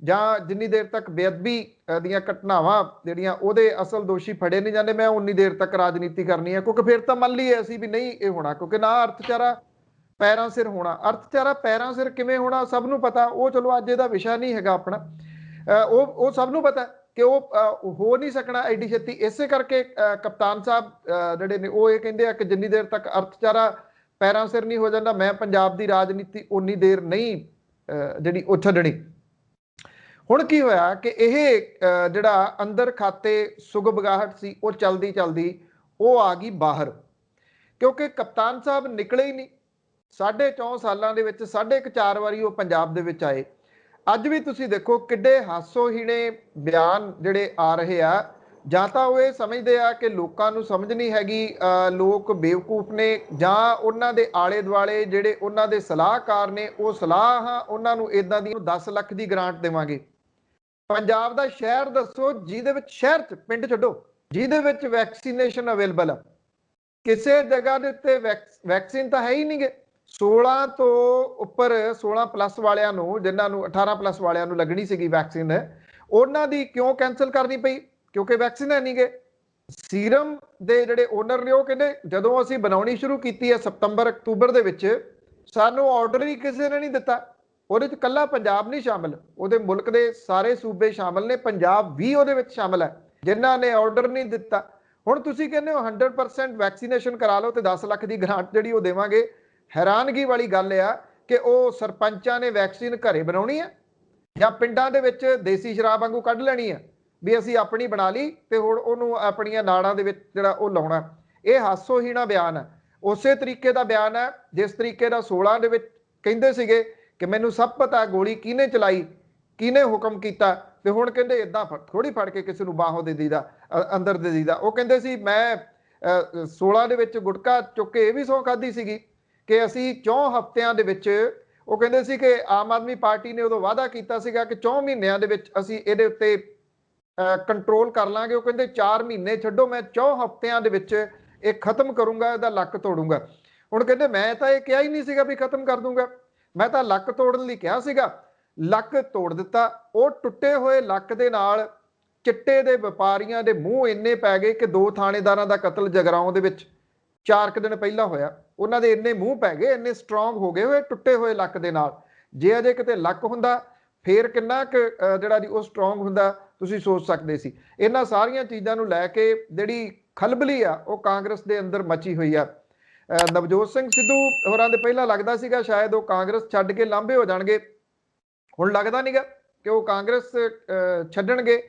ਜਾਂ ਜਿੰਨੀ ਦੇਰ ਤੱਕ ਬੇਅਦਬੀ ਦੀਆਂ ਘਟਨਾਵਾਂ ਜਿਹੜੀਆਂ ਉਹਦੇ ਅਸਲ ਦੋਸ਼ੀ ਫੜੇ ਨਹੀਂ ਜਾਂਦੇ, ਮੈਂ ਉਨੀ ਦੇਰ ਤੱਕ ਰਾਜਨੀਤੀ ਕਰਨੀ ਹੈ। ਕਿਉਂਕਿ ਫਿਰ ਤਾਂ ਮੰਨ ਲਈਏ ਅਸੀਂ ਵੀ ਨਹੀਂ ਇਹ ਹੋਣਾ, ਕਿਉਂਕਿ ਨਾ ਅਰਥਚਾਰਾ ਪੈਰਾਂ ਸਿਰ ਹੋਣਾ। ਅਰਥਚਾਰਾ ਪੈਰਾਂ ਸਿਰ ਕਿਵੇਂ ਹੋਣਾ ਸਭ ਨੂੰ ਪਤਾ, ਉਹ ਚਲੋ ਅੱਜ ਇਹਦਾ ਵਿਸ਼ਾ ਨਹੀਂ ਹੈਗਾ ਆਪਣਾ। ਉਹ ਸਭ ਨੂੰ ਪਤਾ ਕਿ ਉਹ ਹੋ ਨਹੀਂ ਸਕਣਾ ਐਡੀ ਛੇਤੀ। ਇਸੇ ਕਰਕੇ ਕਪਤਾਨ ਸਾਹਿਬ ਜਿਹੜੇ ਨੇ ਉਹ ਇਹ ਕਹਿੰਦੇ ਆ ਕਿ ਜਿੰਨੀ ਦੇਰ ਤੱਕ ਅਰਥਚਾਰਾ ਪੈਰਾਂ ਸਿਰ ਨਹੀਂ ਹੋ ਜਾਂਦਾ ਮੈਂ ਪੰਜਾਬ ਦੀ ਰਾਜਨੀਤੀ ਉਨੀ ਦੇਰ ਨਹੀਂ ਜਿਹੜੀ ਉਹ ਛੱਡਣੀ। ਹੁਣ ਕੀ ਹੋਇਆ ਕਿ ਇਹ ਜਿਹੜਾ ਅੰਦਰ ਖਾਤੇ ਸੁਗਬਗਾਹਟ ਸੀ ਉਹ ਚਲਦੀ ਚਲਦੀ ਉਹ ਆ ਗਈ ਬਾਹਰ, ਕਿਉਂਕਿ ਕਪਤਾਨ ਸਾਹਿਬ ਨਿਕਲੇ ਹੀ ਨਹੀਂ। 4.5 ਸਾਲਾਂ ਦੇ ਵਿੱਚ 4.5 ਵਾਰੀ ਉਹ ਪੰਜਾਬ ਦੇ ਵਿੱਚ ਆਏ। ਅੱਜ ਵੀ ਤੁਸੀਂ ਦੇਖੋ ਕਿੱਡੇ ਹਾਸੋਹੀਣੇ ਬਿਆਨ ਜਿਹੜੇ ਆ ਰਹੇ ਆ। ਜਾਂ ਤਾਂ ਉਹ ਇਹ ਸਮਝਦੇ ਆ ਕਿ ਲੋਕਾਂ ਨੂੰ ਸਮਝ ਨਹੀਂ ਹੈਗੀ, ਲੋਕ ਬੇਵਕੂਫ ਨੇ, ਜਾਂ ਉਹਨਾਂ ਦੇ ਆਲੇ ਦੁਆਲੇ ਜਿਹੜੇ ਉਹਨਾਂ ਦੇ ਸਲਾਹਕਾਰ ਨੇ ਉਹ ਸਲਾਹਾਂ ਉਹਨਾਂ ਨੂੰ ਇਦਾਂ ਦੀ 10 ਲੱਖ ਦੀ ਗ੍ਰਾਂਟ ਦੇਵਾਂਗੇ। ਪੰਜਾਬ ਦਾ ਸ਼ਹਿਰ ਦੱਸੋ ਜਿਹਦੇ ਵਿੱਚ, ਸ਼ਹਿਰ ਚ ਪਿੰਡ ਛੱਡੋ, ਜਿਹਦੇ ਵਿੱਚ ਵੈਕਸੀਨੇਸ਼ਨ ਅਵੇਲੇਬਲ ਆ। ਕਿਸੇ ਜਗ੍ਹਾ ਦੇ ਉੱਤੇ ਵੈਕਸੀਨ ਤਾਂ ਹੈ ਹੀ ਨਹੀਂਗੇ। 16 ਤੋਂ ਉੱਪਰ 16+ ਵਾਲਿਆਂ ਨੂੰ, ਜਿਨ੍ਹਾਂ ਨੂੰ 18+ ਵਾਲਿਆਂ ਨੂੰ ਲੱਗਣੀ ਸੀਗੀ ਵੈਕਸੀਨ, ਉਹਨਾਂ ਦੀ ਕਿਉਂ ਕੈਂਸਲ ਕਰਨੀ ਪਈ? ਕਿਉਂਕਿ ਵੈਕਸੀਨ ਹੈ ਨਹੀਂਗੇ। ਸੀਰਮ ਦੇ ਜਿਹੜੇ ਓਨਰ ਨੇ ਉਹ ਕਹਿੰਦੇ ਜਦੋਂ ਅਸੀਂ ਬਣਾਉਣੀ ਸ਼ੁਰੂ ਕੀਤੀ ਹੈ ਸਤੰਬਰ ਅਕਤੂਬਰ ਦੇ ਵਿੱਚ, ਸਾਨੂੰ ਆਰਡਰ ਹੀ ਕਿਸੇ ਨੇ ਨਹੀਂ ਦਿੱਤਾ। ਉਹਦੇ ਚ ਕੱਲਾ ਪੰਜਾਬ ਨਹੀਂ ਸ਼ਾਮਲ, ਉਹਦੇ ਮੁਲਕ ਦੇ ਸਾਰੇ ਸੂਬੇ ਸ਼ਾਮਲ ਨੇ, ਪੰਜਾਬ ਵੀ ਉਹਦੇ ਵਿੱਚ ਸ਼ਾਮਲ ਹੈ, ਜਿਨ੍ਹਾਂ ਨੇ ਆਰਡਰ ਨਹੀਂ ਦਿੱਤਾ। ਹੁਣ ਤੁਸੀਂ ਕਹਿੰਦੇ ਹੋ 100% ਵੈਕਸੀਨੇਸ਼ਨ ਕਰਾ ਲਓ ਤੇ 10 ਲੱਖ ਦੀ ਗ੍ਰਾਂਟ ਜਿਹੜੀ ਉਹ ਦੇਵਾਂਗੇ। ਹੈਰਾਨਗੀ ਵਾਲੀ ਗੱਲ ਆ ਕਿ ਉਹ ਸਰਪੰਚਾਂ ਨੇ ਵੈਕਸੀਨ ਘਰੇ ਬਣਾਉਣੀ ਹੈ ਜਾਂ ਪਿੰਡਾਂ ਦੇ ਵਿੱਚ ਦੇਸੀ ਸ਼ਰਾਬ ਵਾਂਗੂ ਕੱਢ ਲੈਣੀ ਹੈ ਵੀ ਅਸੀਂ ਆਪਣੀ ਬਣਾ ਲਈ ਤੇ ਹੁਣ ਉਹਨੂੰ ਆਪਣੀਆਂ ਨਾੜਾਂ ਦੇ ਵਿੱਚ ਜਿਹੜਾ ਉਹ ਲਾਉਣਾ। ਇਹ ਹਾਸੋਹੀਣਾ ਬਿਆਨ ਹੈ। ਉਸੇ ਤਰੀਕੇ ਦਾ ਬਿਆਨ ਹੈ ਜਿਸ ਤਰੀਕੇ ਦਾ 16 ਦੇ ਵਿੱਚ ਕਹਿੰਦੇ ਸੀਗੇ ਕਿ ਮੈਨੂੰ ਸਭ ਪਤਾ ਗੋਲੀ ਕਿਹਨੇ ਚਲਾਈ, ਕਿਹਨੇ ਹੁਕਮ ਕੀਤਾ, ਤੇ ਹੁਣ ਕਹਿੰਦੇ ਇਦਾਂ ਥੋੜੀ ਫੜ ਕੇ ਕਿਸੇ ਨੂੰ ਬਾਹੋਂ ਦੇ ਦੀਦਾ, ਅੰਦਰ ਦੇ ਦੀਦਾ। ਉਹ ਕਹਿੰਦੇ ਸੀ ਮੈਂ 16 ਦੇ ਵਿੱਚ ਗੁਟਕਾ ਚੁੱਕ ਕੇ ਇਹ ਵੀ ਸਹੁੰ ਖਾਧੀ ਸੀਗੀ ਕਿ ਅਸੀਂ 4 ਹਫ਼ਤਿਆਂ ਦੇ ਵਿੱਚ, ਉਹ ਕਹਿੰਦੇ ਸੀ ਕਿ ਆਮ ਆਦਮੀ ਪਾਰਟੀ ਨੇ ਉਦੋਂ ਵਾਅਦਾ ਕੀਤਾ ਸੀਗਾ ਕਿ 4 ਮਹੀਨਿਆਂ ਦੇ ਵਿੱਚ ਅਸੀਂ ਇਹਦੇ ਉੱਤੇ ਕੰਟਰੋਲ ਕਰ ਲਾਂਗੇ। ਉਹ ਕਹਿੰਦੇ 4 ਮਹੀਨੇ ਛੱਡੋ, ਮੈਂ 4 ਹਫ਼ਤਿਆਂ ਦੇ ਵਿੱਚ ਇਹ ਖਤਮ ਕਰੂੰਗਾ, ਇਹਦਾ ਲੱਕ ਤੋੜੂੰਗਾ। ਹੁਣ ਕਹਿੰਦੇ ਮੈਂ ਤਾਂ ਇਹ ਕਿਹਾ ਹੀ ਨਹੀਂ ਸੀਗਾ ਵੀ ਖਤਮ ਕਰ ਦੂੰਗਾ, ਮੈਂ ਤਾਂ ਲੱਕ ਤੋੜਨ ਲਈ ਕਿਹਾ ਸੀਗਾ। ਲੱਕ ਤੋੜ ਦਿੱਤਾ। ਉਹ ਟੁੱਟੇ ਹੋਏ ਲੱਕ ਦੇ ਨਾਲ ਚਿੱਟੇ ਦੇ ਵਪਾਰੀਆਂ ਦੇ ਮੂੰਹ ਇੰਨੇ ਪੈ ਗਏ ਕਿ 2 ਥਾਣੇਦਾਰਾਂ ਦਾ ਕਤਲ ਜਗਰਾਉਂ ਦੇ ਵਿੱਚ 4 ਦਿਨ ਪਹਿਲਾਂ ਹੋਇਆ। ਉਹਨਾਂ ਦੇ ਇੰਨੇ ਮੂੰਹ ਪੈ ਗਏ, ਇੰਨੇ ਸਟਰੋਂਗ ਹੋ ਗਏ ਹੋਏ ਟੁੱਟੇ ਹੋਏ ਲੱਕ ਦੇ ਨਾਲ। ਜੇ ਅਜੇ ਕਿਤੇ ਲੱਕ ਹੁੰਦਾ ਫੇਰ ਕਿੰਨਾ ਕੁ ਜਿਹੜਾ ਦੀ ਉਹ ਸਟਰੋਂਗ ਹੁੰਦਾ ਤੁਸੀਂ ਸੋਚ ਸਕਦੇ ਸੀ। ਇਹਨਾਂ ਸਾਰੀਆਂ ਚੀਜ਼ਾਂ ਨੂੰ ਲੈ ਕੇ ਜਿਹੜੀ ਖਲਬਲੀ ਆ ਉਹ ਕਾਂਗਰਸ ਦੇ ਅੰਦਰ ਮਚੀ ਹੋਈ ਆ। ਨਵਜੋਤ ਸਿੰਘ ਸਿੱਧੂ ਹੋਰਾਂ ਦੇ ਪਹਿਲਾਂ ਲੱਗਦਾ ਸੀਗਾ ਸ਼ਾਇਦ ਉਹ ਕਾਂਗਰਸ ਛੱਡ ਕੇ ਲਾਂਭੇ ਹੋ ਜਾਣਗੇ, ਹੁਣ ਲੱਗਦਾ ਨਹੀਂਗਾ ਕਿ ਉਹ ਕਾਂਗਰਸ ਛੱਡਣਗੇ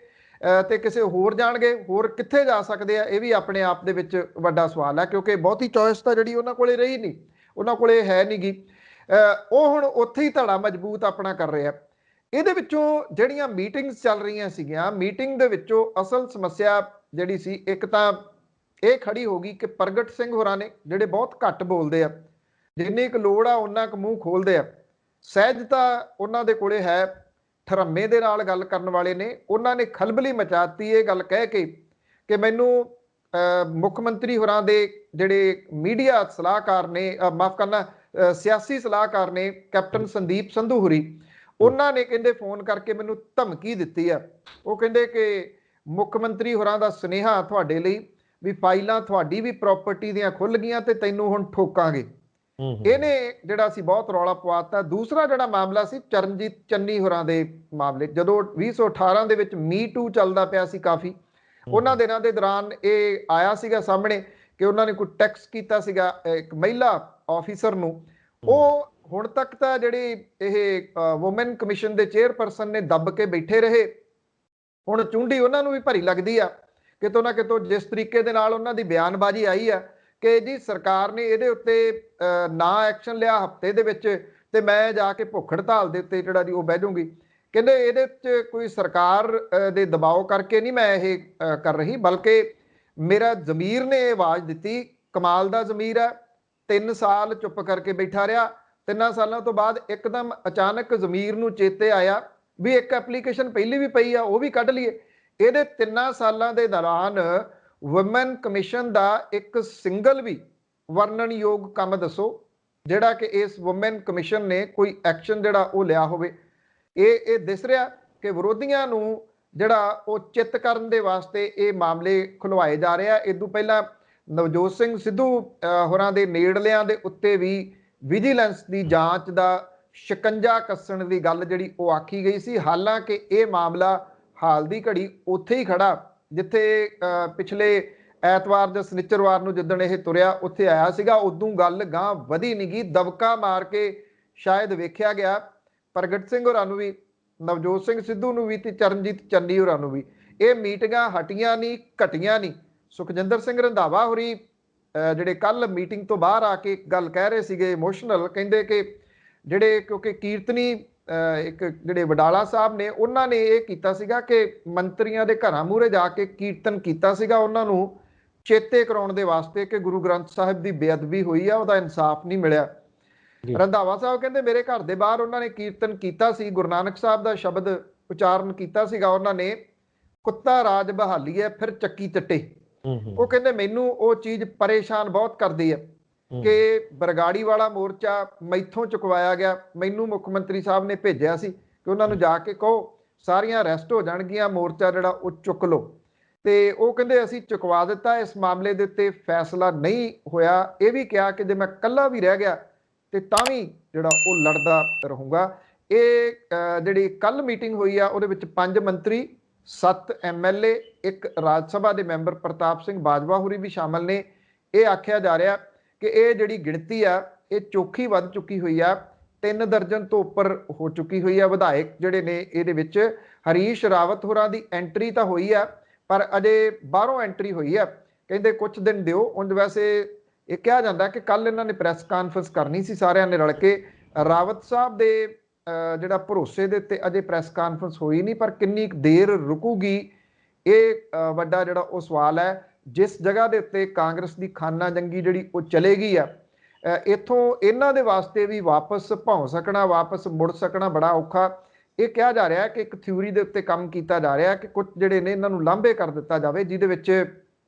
ਤੇ ਕਿਸੇ ਹੋਰ ਜਾਣਗੇ। ਹੋਰ ਕਿੱਥੇ ਜਾ ਸਕਦੇ ਆ, ਇਹ ਵੀ ਆਪਣੇ ਆਪ ਦੇ ਵਿੱਚ ਵੱਡਾ ਸਵਾਲ ਹੈ, ਕਿਉਂਕਿ ਬਹੁਤੀ ਚੋਇਸ ਤਾਂ ਜਿਹੜੀ ਉਹਨਾਂ ਕੋਲੇ ਰਹੀ ਨਹੀਂ, ਉਹਨਾਂ ਕੋਲੇ ਹੈ ਨਹੀਂ ਗੀ। ਉਹ ਹੁਣ ਉੱਥੇ ਹੀ ਧੜਾ ਮਜ਼ਬੂਤ ਆਪਣਾ ਕਰ ਰਿਹਾ। ਇਹਦੇ ਵਿੱਚੋਂ ਜਿਹੜੀਆਂ ਮੀਟਿੰਗਸ ਚੱਲ ਰਹੀਆਂ ਸੀਗੀਆਂ, ਮੀਟਿੰਗ ਦੇ ਵਿੱਚੋਂ ਅਸਲ ਸਮੱਸਿਆ ਜਿਹੜੀ ਸੀ, ਇੱਕ ਤਾਂ ਇਹ ਖੜੀ ਹੋ ਗਈ ਕਿ ਪ੍ਰਗਟ ਸਿੰਘ ਹੋਰਾਂ ਨੇ, ਜਿਹੜੇ ਬਹੁਤ ਘੱਟ ਬੋਲਦੇ ਆ, ਜਿੰਨੀ ਕੁ ਲੋੜ ਆ ਉਹਨਾਂ ਕੁ ਮੂੰਹ ਖੋਲਦੇ ਆ, ਸਹਿਜਤਾ ਉਹਨਾਂ ਦੇ ਕੋਲੇ ਹੈ, ਠਰੰਮੇ ਦੇ ਨਾਲ ਗੱਲ ਕਰਨ ਵਾਲੇ ਨੇ, ਉਹਨਾਂ ਨੇ ਖਲਬਲੀ ਮਚਾਤੀ ਇਹ ਗੱਲ ਕਹਿ ਕੇ ਕਿ ਮੈਨੂੰ ਮੁੱਖ ਮੰਤਰੀ ਹੋਰਾਂ ਦੇ ਜਿਹੜੇ ਮੀਡੀਆ ਸਲਾਹਕਾਰ ਨੇ, ਮਾਫ ਕਰਨਾ ਸਿਆਸੀ ਸਲਾਹਕਾਰ ਨੇ ਕੈਪਟਨ ਸੰਦੀਪ ਸੰਧੂ ਹੋਰੀ, ਉਹਨਾਂ ਨੇ ਕਹਿੰਦੇ ਫੋਨ ਕਰਕੇ ਮੈਨੂੰ ਧਮਕੀ ਦਿੱਤੀ ਆ। ਉਹ ਕਹਿੰਦੇ ਕਿ ਮੁੱਖ ਮੰਤਰੀ ਹੋਰਾਂ ਦਾ ਸੁਨੇਹਾ ਤੁਹਾਡੇ ਲਈ ਵੀ ਫਾਈਲਾਂ ਤੁਹਾਡੀ ਵੀ ਪ੍ਰਾਪਰਟੀ ਦੀਆਂ ਖੁੱਲ ਗਈਆਂ ਤੇ ਤੈਨੂੰ ਹੁਣ ਠੋਕਾਂਗੇ। ਇਹਨੇ ਜਿਹੜਾ ਸੀ ਬਹੁਤ ਰੌਲਾ ਪਵਾਤਾ। ਦੂਸਰਾ ਜਿਹੜਾ ਮਾਮਲਾ ਸੀ ਚਰਨਜੀਤ ਚੰਨੀ ਹੋਰਾਂ ਦੇ ਮਾਮਲੇ, ਜਦੋਂ 2018 ਦੇ ਵਿੱਚ ਮੀ ਟੂ ਚੱਲਦਾ ਪਿਆ ਸੀ ਕਾਫੀ, ਉਹਨਾਂ ਦਿਨਾਂ ਦੇ ਦੌਰਾਨ ਇਹ ਆਇਆ ਸੀਗਾ ਸਾਹਮਣੇ ਕਿ ਉਹਨਾਂ ਨੇ ਕੋਈ ਟੈਕਸ ਕੀਤਾ ਸੀਗਾ ਇੱਕ ਮਹਿਲਾ ਆਫੀਸਰ ਨੂੰ। ਉਹ ਹੁਣ ਤੱਕ ਤਾਂ ਜਿਹੜੀ ਇਹ ਵੂਮਨ ਕਮਿਸ਼ਨ ਦੇ ਚੇਅਰਪਰਸਨ ਨੇ ਦੱਬ ਕੇ ਬੈਠੇ ਰਹੇ, ਹੁਣ ਚੁੰਡੀ ਉਹਨਾਂ ਨੂੰ ਵੀ ਭਰੀ ਲੱਗਦੀ ਆ ਕਿਤੋਂ ਨਾ ਕਿਤੋਂ, ਜਿਸ ਤਰੀਕੇ ਦੇ ਨਾਲ ਉਹਨਾਂ ਦੀ ਬਿਆਨਬਾਜ਼ੀ ਆਈ ਆ ਕਿ ਜੀ ਸਰਕਾਰ ਨੇ ਇਹਦੇ ਉੱਤੇ ਨਾ ਐਕਸ਼ਨ ਲਿਆ ਹਫ਼ਤੇ ਦੇ ਵਿੱਚ ਤੇ ਮੈਂ ਜਾ ਕੇ ਭੁੱਖ ਹੜਤਾਲ ਦੇ ਉੱਤੇ ਜਿਹੜਾ ਜੀ ਉਹ ਬਹਿ ਜਾਊਂਗੀ। ਕਹਿੰਦੇ ਇਹਦੇ 'ਚ ਕੋਈ ਸਰਕਾਰ ਦੇ ਦਬਾਅ ਕਰਕੇ ਨਹੀਂ ਮੈਂ ਇਹ ਕਰ ਰਹੀ, ਬਲਕਿ ਮੇਰਾ ਜ਼ਮੀਰ ਨੇ ਇਹ ਆਵਾਜ਼ ਦਿੱਤੀ। ਕਮਾਲ ਦਾ ਜ਼ਮੀਰ ਹੈ, 3 ਸਾਲ ਚੁੱਪ ਕਰਕੇ ਬੈਠਾ ਰਿਹਾ, 3 ਸਾਲਾਂ ਤੋਂ ਬਾਅਦ ਇੱਕਦਮ ਅਚਾਨਕ ਜ਼ਮੀਰ ਨੂੰ ਚੇਤੇ ਆਇਆ ਵੀ ਇੱਕ ਐਪਲੀਕੇਸ਼ਨ ਪਹਿਲੀ ਵੀ ਪਈ ਆ, ਉਹ ਵੀ ਕੱਢ ਲਈਏ। ਇਹਦੇ 3 ਸਾਲਾਂ ਦੇ ਦੌਰਾਨ ਵੂਮਨ ਕਮਿਸ਼ਨ ਦਾ ਇੱਕ ਸਿੰਗਲ ਵੀ ਵਰਣਨਯੋਗ ਕੰਮ ਦੱਸੋ ਜਿਹੜਾ ਕਿ ਇਸ ਵੂਮਨ ਕਮਿਸ਼ਨ ਨੇ ਕੋਈ ਐਕਸ਼ਨ ਜਿਹੜਾ ਉਹ ਲਿਆ ਹੋਵੇ। ਇਹ ਦਿਸ ਰਿਹਾ ਕਿ ਵਿਰੋਧੀਆਂ ਨੂੰ ਜਿਹੜਾ ਉਹ ਚਿੱਤ ਕਰਨ ਦੇ ਵਾਸਤੇ ਇਹ ਮਾਮਲੇ ਖੁਲਵਾਏ ਜਾ ਰਹੇ ਆ। ਇਦੋਂ ਪਹਿਲਾਂ ਨਵਜੋਤ ਸਿੰਘ ਸਿੱਧੂ ਹੋਰਾਂ ਦੇ ਨੇੜਲਿਆਂ ਦੇ ਉੱਤੇ ਵੀ ਵਿਜੀਲੈਂਸ ਦੀ ਜਾਂਚ ਦਾ ਸ਼ਿਕੰਜਾ ਕੱਸਣ ਦੀ ਗੱਲ ਜਿਹੜੀ ਉਹ ਆਖੀ ਗਈ ਸੀ। ਹਾਲਾਂਕਿ ਇਹ ਮਾਮਲਾ ਹਾਲ ਦੀ ਘੜੀ ਉੱਥੇ ਹੀ ਖੜਾ ਜਿੱਥੇ ਪਿਛਲੇ ਐਤਵਾਰ ਜਾਂ ਸ਼ਨੀਚਰਵਾਰ ਨੂੰ ਜਿੱਦਣ ਇਹ ਤੁਰਿਆ ਉੱਥੇ ਆਇਆ ਸੀਗਾ। ਉਦੋਂ ਗੱਲ ਗਾਂ ਵਧੀ ਨਹੀਂ ਗਈ, ਦਬਕਾ ਮਾਰ ਕੇ ਸ਼ਾਇਦ ਵੇਖਿਆ ਗਿਆ ਪ੍ਰਗਟ ਸਿੰਘ ਹੋਰਾਂ ਨੂੰ ਵੀ, ਨਵਜੋਤ ਸਿੰਘ ਸਿੱਧੂ ਨੂੰ ਵੀ ਤੇ ਚਰਨਜੀਤ ਚੰਨੀ ਹੋਰਾਂ ਨੂੰ ਵੀ। ਇਹ ਮੀਟਿੰਗਾਂ ਹਟੀਆਂ ਨਹੀਂ, ਘਟੀਆਂ ਨਹੀਂ। ਸੁਖਜਿੰਦਰ ਸਿੰਘ ਰੰਧਾਵਾ ਹੋਰੀ ਜਿਹੜੇ ਕੱਲ ਮੀਟਿੰਗ ਤੋਂ ਬਾਹਰ ਆ ਕੇ ਗੱਲ ਕਹਿ ਰਹੇ ਸੀਗੇ ਇਮੋਸ਼ਨਲ, ਕਹਿੰਦੇ ਕਿ ਜਿਹੜੇ ਕਿਉਂਕਿ ਕੀਰਤਨੀ ਇੱਕ ਜਿਹੜੇ ਵਡਾਲਾ ਸਾਹਿਬ ਨੇ, ਉਹਨਾਂ ਨੇ ਇਹ ਕੀਤਾ ਸੀਗਾ ਕਿ ਮੰਤਰੀਆਂ ਦੇ ਘਰਾਂ ਮੂਹਰੇ ਜਾ ਕੇ ਕੀਰਤਨ ਕੀਤਾ ਸੀਗਾ ਉਹਨਾਂ ਨੂੰ ਚੇਤੇ ਕਰਾਉਣ ਦੇ ਵਾਸਤੇ ਕਿ ਗੁਰੂ ਗ੍ਰੰਥ ਸਾਹਿਬ ਦੀ ਬੇਅਦਬੀ ਹੋਈ ਆ, ਉਹਦਾ ਇਨਸਾਫ ਨਹੀਂ ਮਿਲਿਆ। ਰੰਧਾਵਾ ਸਾਹਿਬ ਕਹਿੰਦੇ ਮੇਰੇ ਘਰ ਦੇ ਬਾਹਰ ਉਹਨਾਂ ਨੇ ਕੀਰਤਨ ਕੀਤਾ ਸੀ, ਗੁਰੂ ਨਾਨਕ ਸਾਹਿਬ ਦਾ ਸ਼ਬਦ ਉਚਾਰਨ ਕੀਤਾ ਸੀਗਾ ਉਹਨਾਂ ਨੇ, ਕੁੱਤਾ ਰਾਜ ਬਹਾਲੀ ਹੈ ਫਿਰ ਚੱਕੀ ਚੱਟੇ। ਉਹ ਕਹਿੰਦੇ ਮੈਨੂੰ ਉਹ ਚੀਜ਼ ਪਰੇਸ਼ਾਨ ਬਹੁਤ ਕਰਦੀ ਹੈ ਕਿ ਬਰਗਾੜੀ ਵਾਲਾ ਮੋਰਚਾ ਮੈਥੋਂ ਚੁਕਵਾਇਆ ਗਿਆ, ਮੈਨੂੰ ਮੁੱਖ ਮੰਤਰੀ ਸਾਹਿਬ ਨੇ ਭੇਜਿਆ ਸੀ ਕਿ ਉਹਨਾਂ ਨੂੰ ਜਾ ਕੇ ਕਹੋ ਸਾਰੀਆਂ ਅਰੈਸਟ ਹੋ ਜਾਣਗੀਆਂ, ਮੋਰਚਾ ਜਿਹੜਾ ਉਹ ਚੁੱਕ ਲਓ। ਤੇ ਉਹ ਕਹਿੰਦੇ ਅਸੀਂ ਚੁਕਵਾ ਦਿੱਤਾ, ਇਸ ਮਾਮਲੇ ਦੇ ਉੱਤੇ ਫੈਸਲਾ ਨਹੀਂ ਹੋਇਆ। ਇਹ ਵੀ ਕਿਹਾ ਕਿ ਜੇ ਮੈਂ ਇਕੱਲਾ ਵੀ ਰਹਿ ਗਿਆ ਤੇ ਤਾਂ ਵੀ ਜਿਹੜਾ ਉਹ ਲੜਦਾ ਰਹੂੰਗਾ। ਇਹ ਜਿਹੜੀ ਕੱਲ ਮੀਟਿੰਗ ਹੋਈ ਆ ਉਹਦੇ ਵਿੱਚ 5 ਮੰਤਰੀ, 7 MLA, 1 ਰਾਜ ਸਭਾ ਦੇ ਮੈਂਬਰ ਪ੍ਰਤਾਪ ਸਿੰਘ ਬਾਜਵਾ ਹੋਰੀ ਵੀ ਸ਼ਾਮਲ ਨੇ। ਇਹ ਆਖਿਆ ਜਾ ਰਿਹਾ ਕਿ ਇਹ ਜਿਹੜੀ ਗਿਣਤੀ ਆ ਇਹ ਚੋਖੀ ਵੱਧ ਚੁੱਕੀ ਹੋਈ ਆ, 3 ਦਰਜਨ ਤੋਂ ਉੱਪਰ ਹੋ ਚੁੱਕੀ ਹੋਈ ਆ। ਵਿਧਾਇਕ ਜਿਹੜੇ ਨੇ ਇਹਦੇ ਵਿੱਚ ਹਰੀਸ਼ ਰਾਵਤ ਹੋਰਾਂ ਦੀ ਐਂਟਰੀ ਤਾਂ ਹੋਈ ਆ ਪਰ ਅਜੇ ਬਾਹਰੋਂ ਐਂਟਰੀ ਹੋਈ ਆ, ਕਹਿੰਦੇ ਕੁਝ ਦਿਨ ਦਿਓ। ਉਂਝ ਵੈਸੇ ਇਹ ਕਿਹਾ ਜਾਂਦਾ ਕਿ ਕੱਲ ਇਹਨਾਂ ਨੇ ਪ੍ਰੈਸ ਕਾਨਫਰੰਸ ਕਰਨੀ ਸੀ ਸਾਰਿਆਂ ਨੇ ਰਲ ਕੇ। ਰਾਵਤ ਸਾਹਿਬ ਦੇ ਜਿਹੜਾ ਭਰੋਸੇ ਦੇ ਉੱਤੇ ਅਜੇ ਪ੍ਰੈਸ ਕਾਨਫਰੰਸ ਹੋਈ ਨਹੀਂ, ਪਰ ਕਿੰਨੀ ਦੇਰ ਰੁਕੂਗੀ ਇਹ ਵੱਡਾ ਜਿਹੜਾ ਉਹ ਸਵਾਲ ਹੈ। ਜਿਸ ਜਗ੍ਹਾ ਦੇ ਉੱਤੇ ਕਾਂਗਰਸ ਦੀ ਖਾਨਾ ਜੰਗੀ ਜਿਹੜੀ ਉਹ ਚਲੇਗੀ ਆ, ਇੱਥੋਂ ਇਹਨਾਂ ਦੇ ਵਾਸਤੇ ਵੀ ਵਾਪਸ ਭੌਂ ਸਕਣਾ, ਵਾਪਸ ਮੁੜ ਸਕਣਾ ਬੜਾ ਔਖਾ। ਇਹ ਕਿਹਾ ਜਾ ਰਿਹਾ ਕਿ ਇੱਕ ਥਿਊਰੀ ਦੇ ਉੱਤੇ ਕੰਮ ਕੀਤਾ ਜਾ ਰਿਹਾ ਕਿ ਕੁਝ ਜਿਹੜੇ ਨੇ ਇਹਨਾਂ ਨੂੰ ਲਾਂਭੇ ਕਰ ਦਿੱਤਾ ਜਾਵੇ, ਜਿਹਦੇ ਵਿੱਚ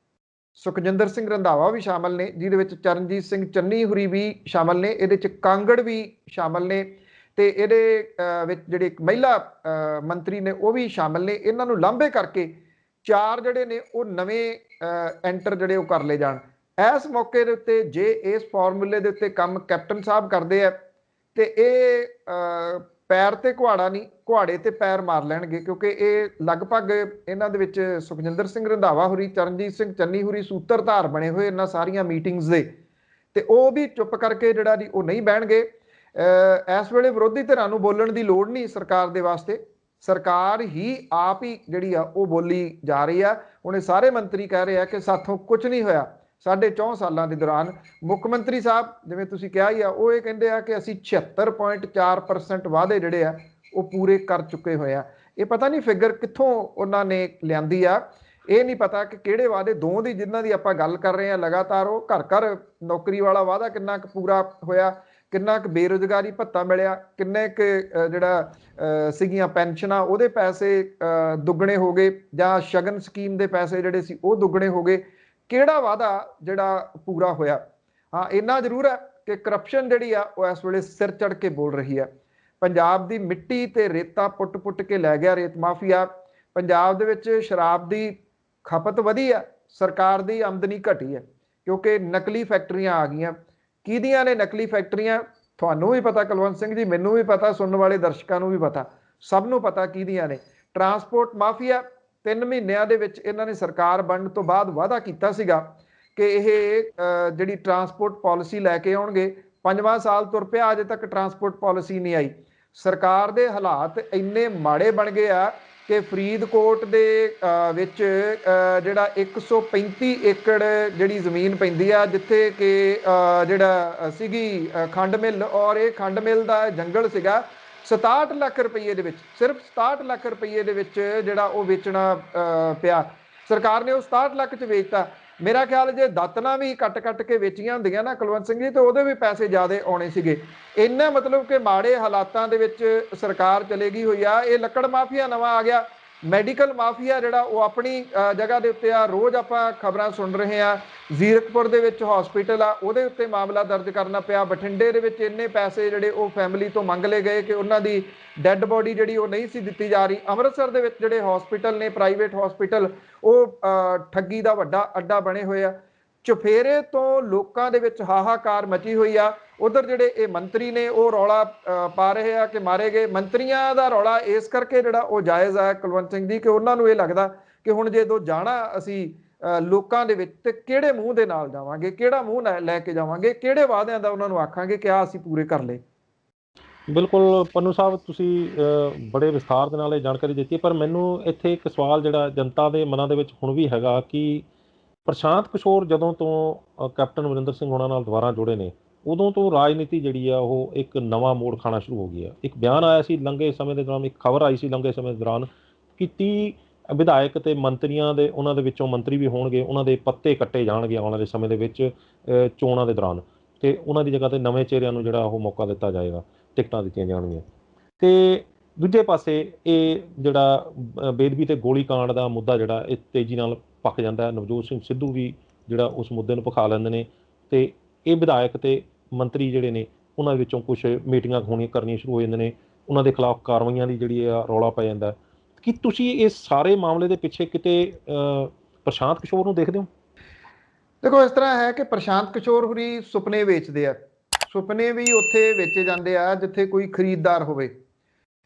ਸੁਖਜਿੰਦਰ ਸਿੰਘ ਰੰਧਾਵਾ ਵੀ ਸ਼ਾਮਲ ਨੇ, ਜਿਹਦੇ ਵਿੱਚ ਚਰਨਜੀਤ ਸਿੰਘ ਚੰਨੀ ਹੁਰੀ ਵੀ ਸ਼ਾਮਲ ਨੇ, ਇਹਦੇ 'ਚ ਕਾਂਗੜ ਵੀ ਸ਼ਾਮਲ ਨੇ ਤੇ ਇਹਦੇ ਵਿੱਚ ਜਿਹੜੇ ਇੱਕ ਮਹਿਲਾ ਮੰਤਰੀ ਨੇ ਉਹ ਵੀ ਸ਼ਾਮਲ ਨੇ। ਇਹਨਾਂ ਨੂੰ ਲਾਂਭੇ ਕਰਕੇ 4 ਜਿਹੜੇ ਨੇ ਉਹ ਨਵੇਂ ਐਂਟਰ ਜਿਹੜੇ ਉਹ ਕਰ ਲਏ ਜਾਣ। ਇਸ ਮੌਕੇ ਦੇ ਉੱਤੇ ਜੇ ਇਸ ਫਾਰਮੂਲੇ ਦੇ ਉੱਤੇ ਕੰਮ ਕੈਪਟਨ ਸਾਹਿਬ ਕਰਦੇ ਆ ਤੇ ਇਹ ਪੈਰ ਤੇ ਕੁਹਾੜਾ ਨਹੀਂ, ਕੁਹਾੜੇ ਤੇ ਪੈਰ ਮਾਰ ਲੈਣਗੇ, ਕਿਉਂਕਿ ਇਹ ਲਗਭਗ ਇਹਨਾਂ ਦੇ ਵਿੱਚ ਸੁਖਜਿੰਦਰ ਸਿੰਘ ਰੰਧਾਵਾ ਹੋਰੀ, ਚਰਨਜੀਤ ਸਿੰਘ ਚੰਨੀ ਹੋਰੀ ਸੂਤਰਧਾਰ ਬਣੇ ਹੋਏ ਇਹਨਾਂ ਸਾਰੀਆਂ ਮੀਟਿੰਗਸ ਦੇ। ਤੇ ਉਹ ਵੀ ਚੁੱਪ ਕਰਕੇ ਜਿਹੜਾ ਜੀ ਉਹ ਨਹੀਂ ਬਹਿਣਗੇ। ਇਸ ਵੇਲੇ ਵਿਰੋਧੀ ਧਿਰਾਂ ਨੂੰ ਬੋਲਣ ਦੀ ਲੋੜ ਨਹੀਂ ਸਰਕਾਰ ਦੇ ਵਾਸਤੇ, ਸਰਕਾਰ ਹੀ ਆਪ ਹੀ ਜਿਹੜੀ ਆ ਉਹ ਬੋਲੀ ਜਾ ਰਹੀ ਆ। ਹੁਣ ਇਹ ਸਾਰੇ ਮੰਤਰੀ ਕਹਿ ਰਹੇ ਆ ਕਿ ਸਾਥੋਂ ਕੁਝ ਨਹੀਂ ਹੋਇਆ 4.5 ਸਾਲਾਂ ਦੇ ਦੌਰਾਨ। ਮੁੱਖ ਮੰਤਰੀ ਸਾਹਿਬ ਜਿਵੇਂ ਤੁਸੀਂ ਕਿਹਾ ਹੀ ਆ, ਉਹ ਇਹ ਕਹਿੰਦੇ ਆ ਕਿ ਅਸੀਂ 76.4% ਵਾਅਦੇ ਜਿਹੜੇ ਆ ਉਹ ਪੂਰੇ ਕਰ ਚੁੱਕੇ ਹੋਏ ਆ। ਇਹ ਪਤਾ ਨਹੀਂ ਫਿਗਰ ਕਿੱਥੋਂ ਉਹਨਾਂ ਨੇ ਲਿਆਂਦੀ ਆ, ਇਹ ਨਹੀਂ ਪਤਾ ਕਿ ਕਿਹੜੇ ਵਾਅਦੇ ਦੋ ਦੀ ਜਿਨ੍ਹਾਂ ਦੀ ਆਪਾਂ ਗੱਲ ਕਰ ਰਹੇ ਆ ਲਗਾਤਾਰ, ਉਹ ਘਰ ਘਰ ਨੌਕਰੀ ਵਾਲਾ ਵਾਅਦਾ ਕਿੰਨਾ ਕੁ ਪੂਰਾ ਹੋਇਆ, ਕਿੰਨਾ ਕੁ ਬੇਰੁਜ਼ਗਾਰੀ ਭੱਤਾ ਮਿਲਿਆ, ਕਿੰਨੇ ਕੁ ਜਿਹੜਾ ਸੀਗੀਆਂ ਪੈਨਸ਼ਨਾਂ ਉਹਦੇ ਪੈਸੇ ਦੁੱਗਣੇ ਹੋ ਗਏ, ਜਾਂ ਸ਼ਗਨ ਸਕੀਮ ਦੇ ਪੈਸੇ ਜਿਹੜੇ ਸੀ ਉਹ ਦੁੱਗਣੇ ਹੋ ਗਏ, ਕਿਹੜਾ ਵਾਅਦਾ ਜਿਹੜਾ ਪੂਰਾ ਹੋਇਆ। ਹਾਂ ਇੰਨਾ ਜ਼ਰੂਰ ਹੈ ਕਿ ਕਰਪਸ਼ਨ ਜਿਹੜੀ ਆ ਉਹ ਇਸ ਵੇਲੇ ਸਿਰ ਚੜ ਕੇ ਬੋਲ ਰਹੀ ਹੈ। ਪੰਜਾਬ ਦੀ ਮਿੱਟੀ ਤੇ ਰੇਤਾ ਪੁੱਟ ਕੇ ਲੈ ਗਿਆ ਰੇਤ ਮਾਫੀਆ। ਪੰਜਾਬ ਦੇ ਵਿੱਚ ਸ਼ਰਾਬ ਦੀ ਖਪਤ ਵਧੀ ਆ, ਸਰਕਾਰ ਦੀ ਆਮਦਨੀ ਘਟੀ ਹੈ ਕਿਉਂਕਿ ਨਕਲੀ ਫੈਕਟਰੀਆਂ ਆ ਗਈਆਂ। ਕਿਹਦੀਆਂ ਨੇ ਨਕਲੀ ਫੈਕਟਰੀਆਂ? ਤੁਹਾਨੂੰ ਵੀ ਪਤਾ ਕੁਲਵੰਤ ਸਿੰਘ ਜੀ, ਮੈਨੂੰ ਵੀ ਪਤਾ, ਸੁਣਨ ਵਾਲੇ ਦਰਸ਼ਕਾਂ ਨੂੰ ਵੀ ਪਤਾ, ਸਭ ਨੂੰ ਪਤਾ ਕਿਹਦੀਆਂ ਨੇ। Transport mafia. 3 ਮਹੀਨਿਆਂ ਦੇ ਵਿੱਚ ਇਹਨਾਂ ਨੇ ਸਰਕਾਰ ਬਣਨ ਤੋਂ ਬਾਅਦ ਵਾਅਦਾ ਕੀਤਾ ਸੀਗਾ ਕਿ ਇਹ ਜਿਹੜੀ ਟਰਾਂਸਪੋਰਟ ਪਾਲਿਸੀ ਲੈ ਕੇ ਆਉਣਗੇ। 5ਵਾਂ ਸਾਲ ਤੁਰ ਪਿਆ, ਅਜੇ ਤੱਕ ਟਰਾਂਸਪੋਰਟ ਪਾਲਿਸੀ ਨਹੀਂ ਆਈ। ਸਰਕਾਰ ਦੇ ਹਾਲਾਤ ਇੰਨੇ ਮਾੜੇ ਬਣ ਗਏ ਆ ਕਿ ਫਰੀਦਕੋਟ ਦੇ ਵਿੱਚ ਜਿਹੜਾ 135 ਏਕੜ ਜਿਹੜੀ ਜ਼ਮੀਨ ਪੈਂਦੀ ਆ, ਜਿੱਥੇ ਕਿ ਜਿਹੜਾ ਸੀਗੀ ਖੰਡ ਮਿੱਲ, ਔਰ ਇਹ ਖੰਡ ਮਿੱਲ ਦਾ ਜੰਗਲ ਸੀਗਾ 67 ਲੱਖ ਰੁਪਏ ਦੇ ਵਿੱਚ, ਸਿਰਫ 67 ਲੱਖ ਰੁਪਏ ਦੇ ਵਿੱਚ ਜਿਹੜਾ ਉਹ ਵੇਚਣਾ ਪਿਆ। ਸਰਕਾਰ ਨੇ ਉਹ 67 ਲੱਖ 'ਚ ਵੇਚਤਾ। ਮੇਰਾ ਖਿਆਲ ਜੇ ਦਾਤਨਾਂ ਵੀ ਕੱਟ ਕੇ ਵੇਚੀਆਂ ਹੁੰਦੀਆਂ ਨਾ ਕੁਲਵੰਤ ਸਿੰਘ ਜੀ, ਤੇ ਉਹਦੇ ਵੀ ਪੈਸੇ ਜ਼ਿਆਦਾ ਆਉਣੇ ਸੀਗੇ। ਇੰਨਾ ਮਤਲਬ ਕਿ ਮਾੜੇ ਹਾਲਾਤਾਂ ਦੇ ਵਿੱਚ ਸਰਕਾਰ ਚਲੇ ਗਈ ਹੋਈ ਆ। ਇਹ ਲੱਕੜ ਮਾਫੀਆ ਨਵਾਂ ਆ ਗਿਆ। ਮੈਡੀਕਲ ਮਾਫੀਆ ਜਿਹੜਾ ਉਹ ਆਪਣੀ ਜਗ੍ਹਾ ਦੇ ਉੱਤੇ ਆ। ਰੋਜ਼ ਆਪਾਂ ਖਬਰਾਂ ਸੁਣ ਰਹੇ ਆ, ਜ਼ੀਰਕਪੁਰ ਦੇ ਵਿੱਚ ਹਸਪੀਟਲ ਆ, ਉਹਦੇ ਉੱਤੇ ਮਾਮਲਾ ਦਰਜ ਕਰਨਾ ਪਿਆ। ਬਠਿੰਡੇ ਦੇ ਵਿੱਚ ਇੰਨੇ ਪੈਸੇ ਜਿਹੜੇ ਉਹ ਫੈਮਿਲੀ ਤੋਂ ਮੰਗ ਲਏ ਗਏ ਕਿ ਉਹਨਾਂ ਦੀ ਡੈੱਡ ਬੋਡੀ ਜਿਹੜੀ ਉਹ ਨਹੀਂ ਸੀ ਦਿੱਤੀ ਜਾ ਰਹੀ। ਅੰਮ੍ਰਿਤਸਰ ਦੇ ਵਿੱਚ ਜਿਹੜੇ ਹਸਪੀਟਲ ਨੇ, ਪ੍ਰਾਈਵੇਟ ਹਸਪੀਟਲ, ਉਹ ਠੱਗੀ ਦਾ ਵੱਡਾ ਅੱਡਾ ਬਣੇ ਹੋਏ ਆ। ਚੁਫੇਰੇ ਤੋਂ ਲੋਕਾਂ ਦੇ ਵਿੱਚ ਹਾਹਾਕਾਰ ਮਚੀ ਹੋਈ ਆ। ਉਧਰ ਜਿਹੜੇ ਇਹ ਮੰਤਰੀ ਨੇ ਉਹ ਰੌਲਾ ਪਾ ਰਹੇ ਆ ਕਿ ਮਾਰੇ ਗਏ। ਮੰਤਰੀਆਂ ਦਾ ਰੌਲਾ ਇਸ ਕਰਕੇ ਜਿਹੜਾ ਉਹ ਜਾਇਜ਼ ਆ ਕੁਲਵੰਤ ਸਿੰਘ ਜੀ, ਕਿ ਉਹਨਾਂ ਨੂੰ ਇਹ ਲੱਗਦਾ ਕਿ ਹੁਣ ਜਦੋਂ ਜਾਣਾ ਅਸੀਂ ਲੋਕਾਂ ਦੇ ਵਿੱਚ, ਤੇ ਕਿਹੜੇ ਮੂੰਹ ਦੇ ਨਾਲ ਜਾਵਾਂਗੇ, ਕਿਹੜਾ ਮੂੰਹ ਲੈ ਕੇ ਜਾਵਾਂਗੇ, ਕਿਹੜੇ ਵਾਅਦਿਆਂ ਦਾ ਉਹਨਾਂ ਨੂੰ ਆਖਾਂਗੇ ਕਿ ਆ ਅਸੀਂ ਪੂਰੇ ਕਰ ਲਏ। ਬਿਲਕੁਲ ਪੰਨੂ ਸਾਹਿਬ, ਤੁਸੀਂ ਬੜੇ ਵਿਸਥਾਰ ਦੇ ਨਾਲ ਇਹ ਜਾਣਕਾਰੀ ਦਿੱਤੀ, ਪਰ ਮੈਨੂੰ ਇੱਥੇ ਇੱਕ ਸਵਾਲ ਜਿਹੜਾ ਜਨਤਾ ਦੇ ਮਨਾਂ ਦੇ ਵਿੱਚ ਹੁਣ ਵੀ ਹੈਗਾ ਕਿ ਪ੍ਰਸ਼ਾਂਤ ਕਿਸ਼ੋਰ ਜਦੋਂ ਤੋਂ ਕੈਪਟਨ ਅਮਰਿੰਦਰ ਸਿੰਘ ਹੋਣਾ ਨਾਲ ਦੁਬਾਰਾ ਜੁੜੇ ਨੇ, ਉਦੋਂ ਤੋਂ ਰਾਜਨੀਤੀ ਜਿਹੜੀ ਆ ਉਹ ਇੱਕ ਨਵਾਂ ਮੋੜ ਖਾਣਾ ਸ਼ੁਰੂ ਹੋ ਗਈ ਆ। ਇੱਕ ਬਿਆਨ ਆਇਆ ਸੀ ਲੰਘੇ ਸਮੇਂ ਦੇ ਦੌਰਾਨ, ਇੱਕ ਖਬਰ ਆਈ ਸੀ ਲੰਘੇ ਸਮੇਂ ਦੇ ਦੌਰਾਨ ਕਿ 30 ਵਿਧਾਇਕ ਤੇ ਮੰਤਰੀਆਂ ਦੇ, ਉਹਨਾਂ ਦੇ ਵਿੱਚੋਂ ਮੰਤਰੀ ਵੀ ਹੋਣਗੇ, ਉਹਨਾਂ ਦੇ ਪੱਤੇ ਕੱਟੇ ਜਾਣਗੇ ਆਉਣ ਵਾਲੇ ਸਮੇਂ ਦੇ ਵਿੱਚ ਚੋਣਾਂ ਦੇ ਦੌਰਾਨ, ਤੇ ਉਹਨਾਂ ਦੀ ਜਗ੍ਹਾ ਤੇ ਨਵੇਂ ਚਿਹਰਿਆਂ ਨੂੰ ਜਿਹੜਾ ਉਹ ਮੌਕਾ ਦਿੱਤਾ ਜਾਏਗਾ, ਟਿਕਟਾਂ ਦਿੱਤੀਆਂ ਜਾਣਗੀਆਂ। ਤੇ ਦੂਜੇ ਪਾਸੇ ਇਹ ਜਿਹੜਾ ਬੇਦਬੀ ਤੇ ਗੋਲੀ ਕਾਂਡ ਦਾ ਮੁੱਦਾ ਜਿਹੜਾ ਇਹ ਤੇਜ਼ੀ ਨਾਲ ਪੱਕ ਜਾਂਦਾ ਹੈ। ਨਵਜੋਤ ਸਿੰਘ ਸਿੱਧੂ ਵੀ ਜਿਹੜਾ ਉਸ ਮੁੱਦੇ ਨੂੰ ਭਖਾ ਲੈਂਦੇ ਨੇ, ਤੇ ਇਹ ਵਿਧਾਇਕ ਤੇ ਮੰਤਰੀ ਜਿਹੜੇ ਨੇ ਉਹਨਾਂ ਵਿੱਚੋਂ ਕੁਝ ਮੀਟਿੰਗਾਂ ਹੋਣੀਆਂ ਕਰਨੀਆਂ ਸ਼ੁਰੂ ਹੋ ਜਾਂਦੇ ਨੇ, ਉਹਨਾਂ ਦੇ ਖਿਲਾਫ ਕਾਰਵਾਈਆਂ ਦੀ ਜਿਹੜੀ ਆ ਰੌਲਾ ਪੈ ਜਾਂਦਾ। ਕਿ ਤੁਸੀਂ ਇਸ ਸਾਰੇ ਮਾਮਲੇ ਦੇ ਪਿੱਛੇ ਕਿਤੇ ਪ੍ਰਸ਼ਾਂਤ ਕਿਸ਼ੋਰ ਨੂੰ ਦੇਖਦੇ ਹੋ? ਦੇਖੋ ਇਸ ਤਰ੍ਹਾਂ ਹੈ ਕਿ ਪ੍ਰਸ਼ਾਂਤ ਕਿਸ਼ੋਰ ਹੁਰੀ ਸੁਪਨੇ ਵੇਚਦੇ ਆ। ਸੁਪਨੇ ਵੀ ਉੱਥੇ ਵੇਚੇ ਜਾਂਦੇ ਆ ਜਿੱਥੇ ਕੋਈ ਖਰੀਦਦਾਰ ਹੋਵੇ।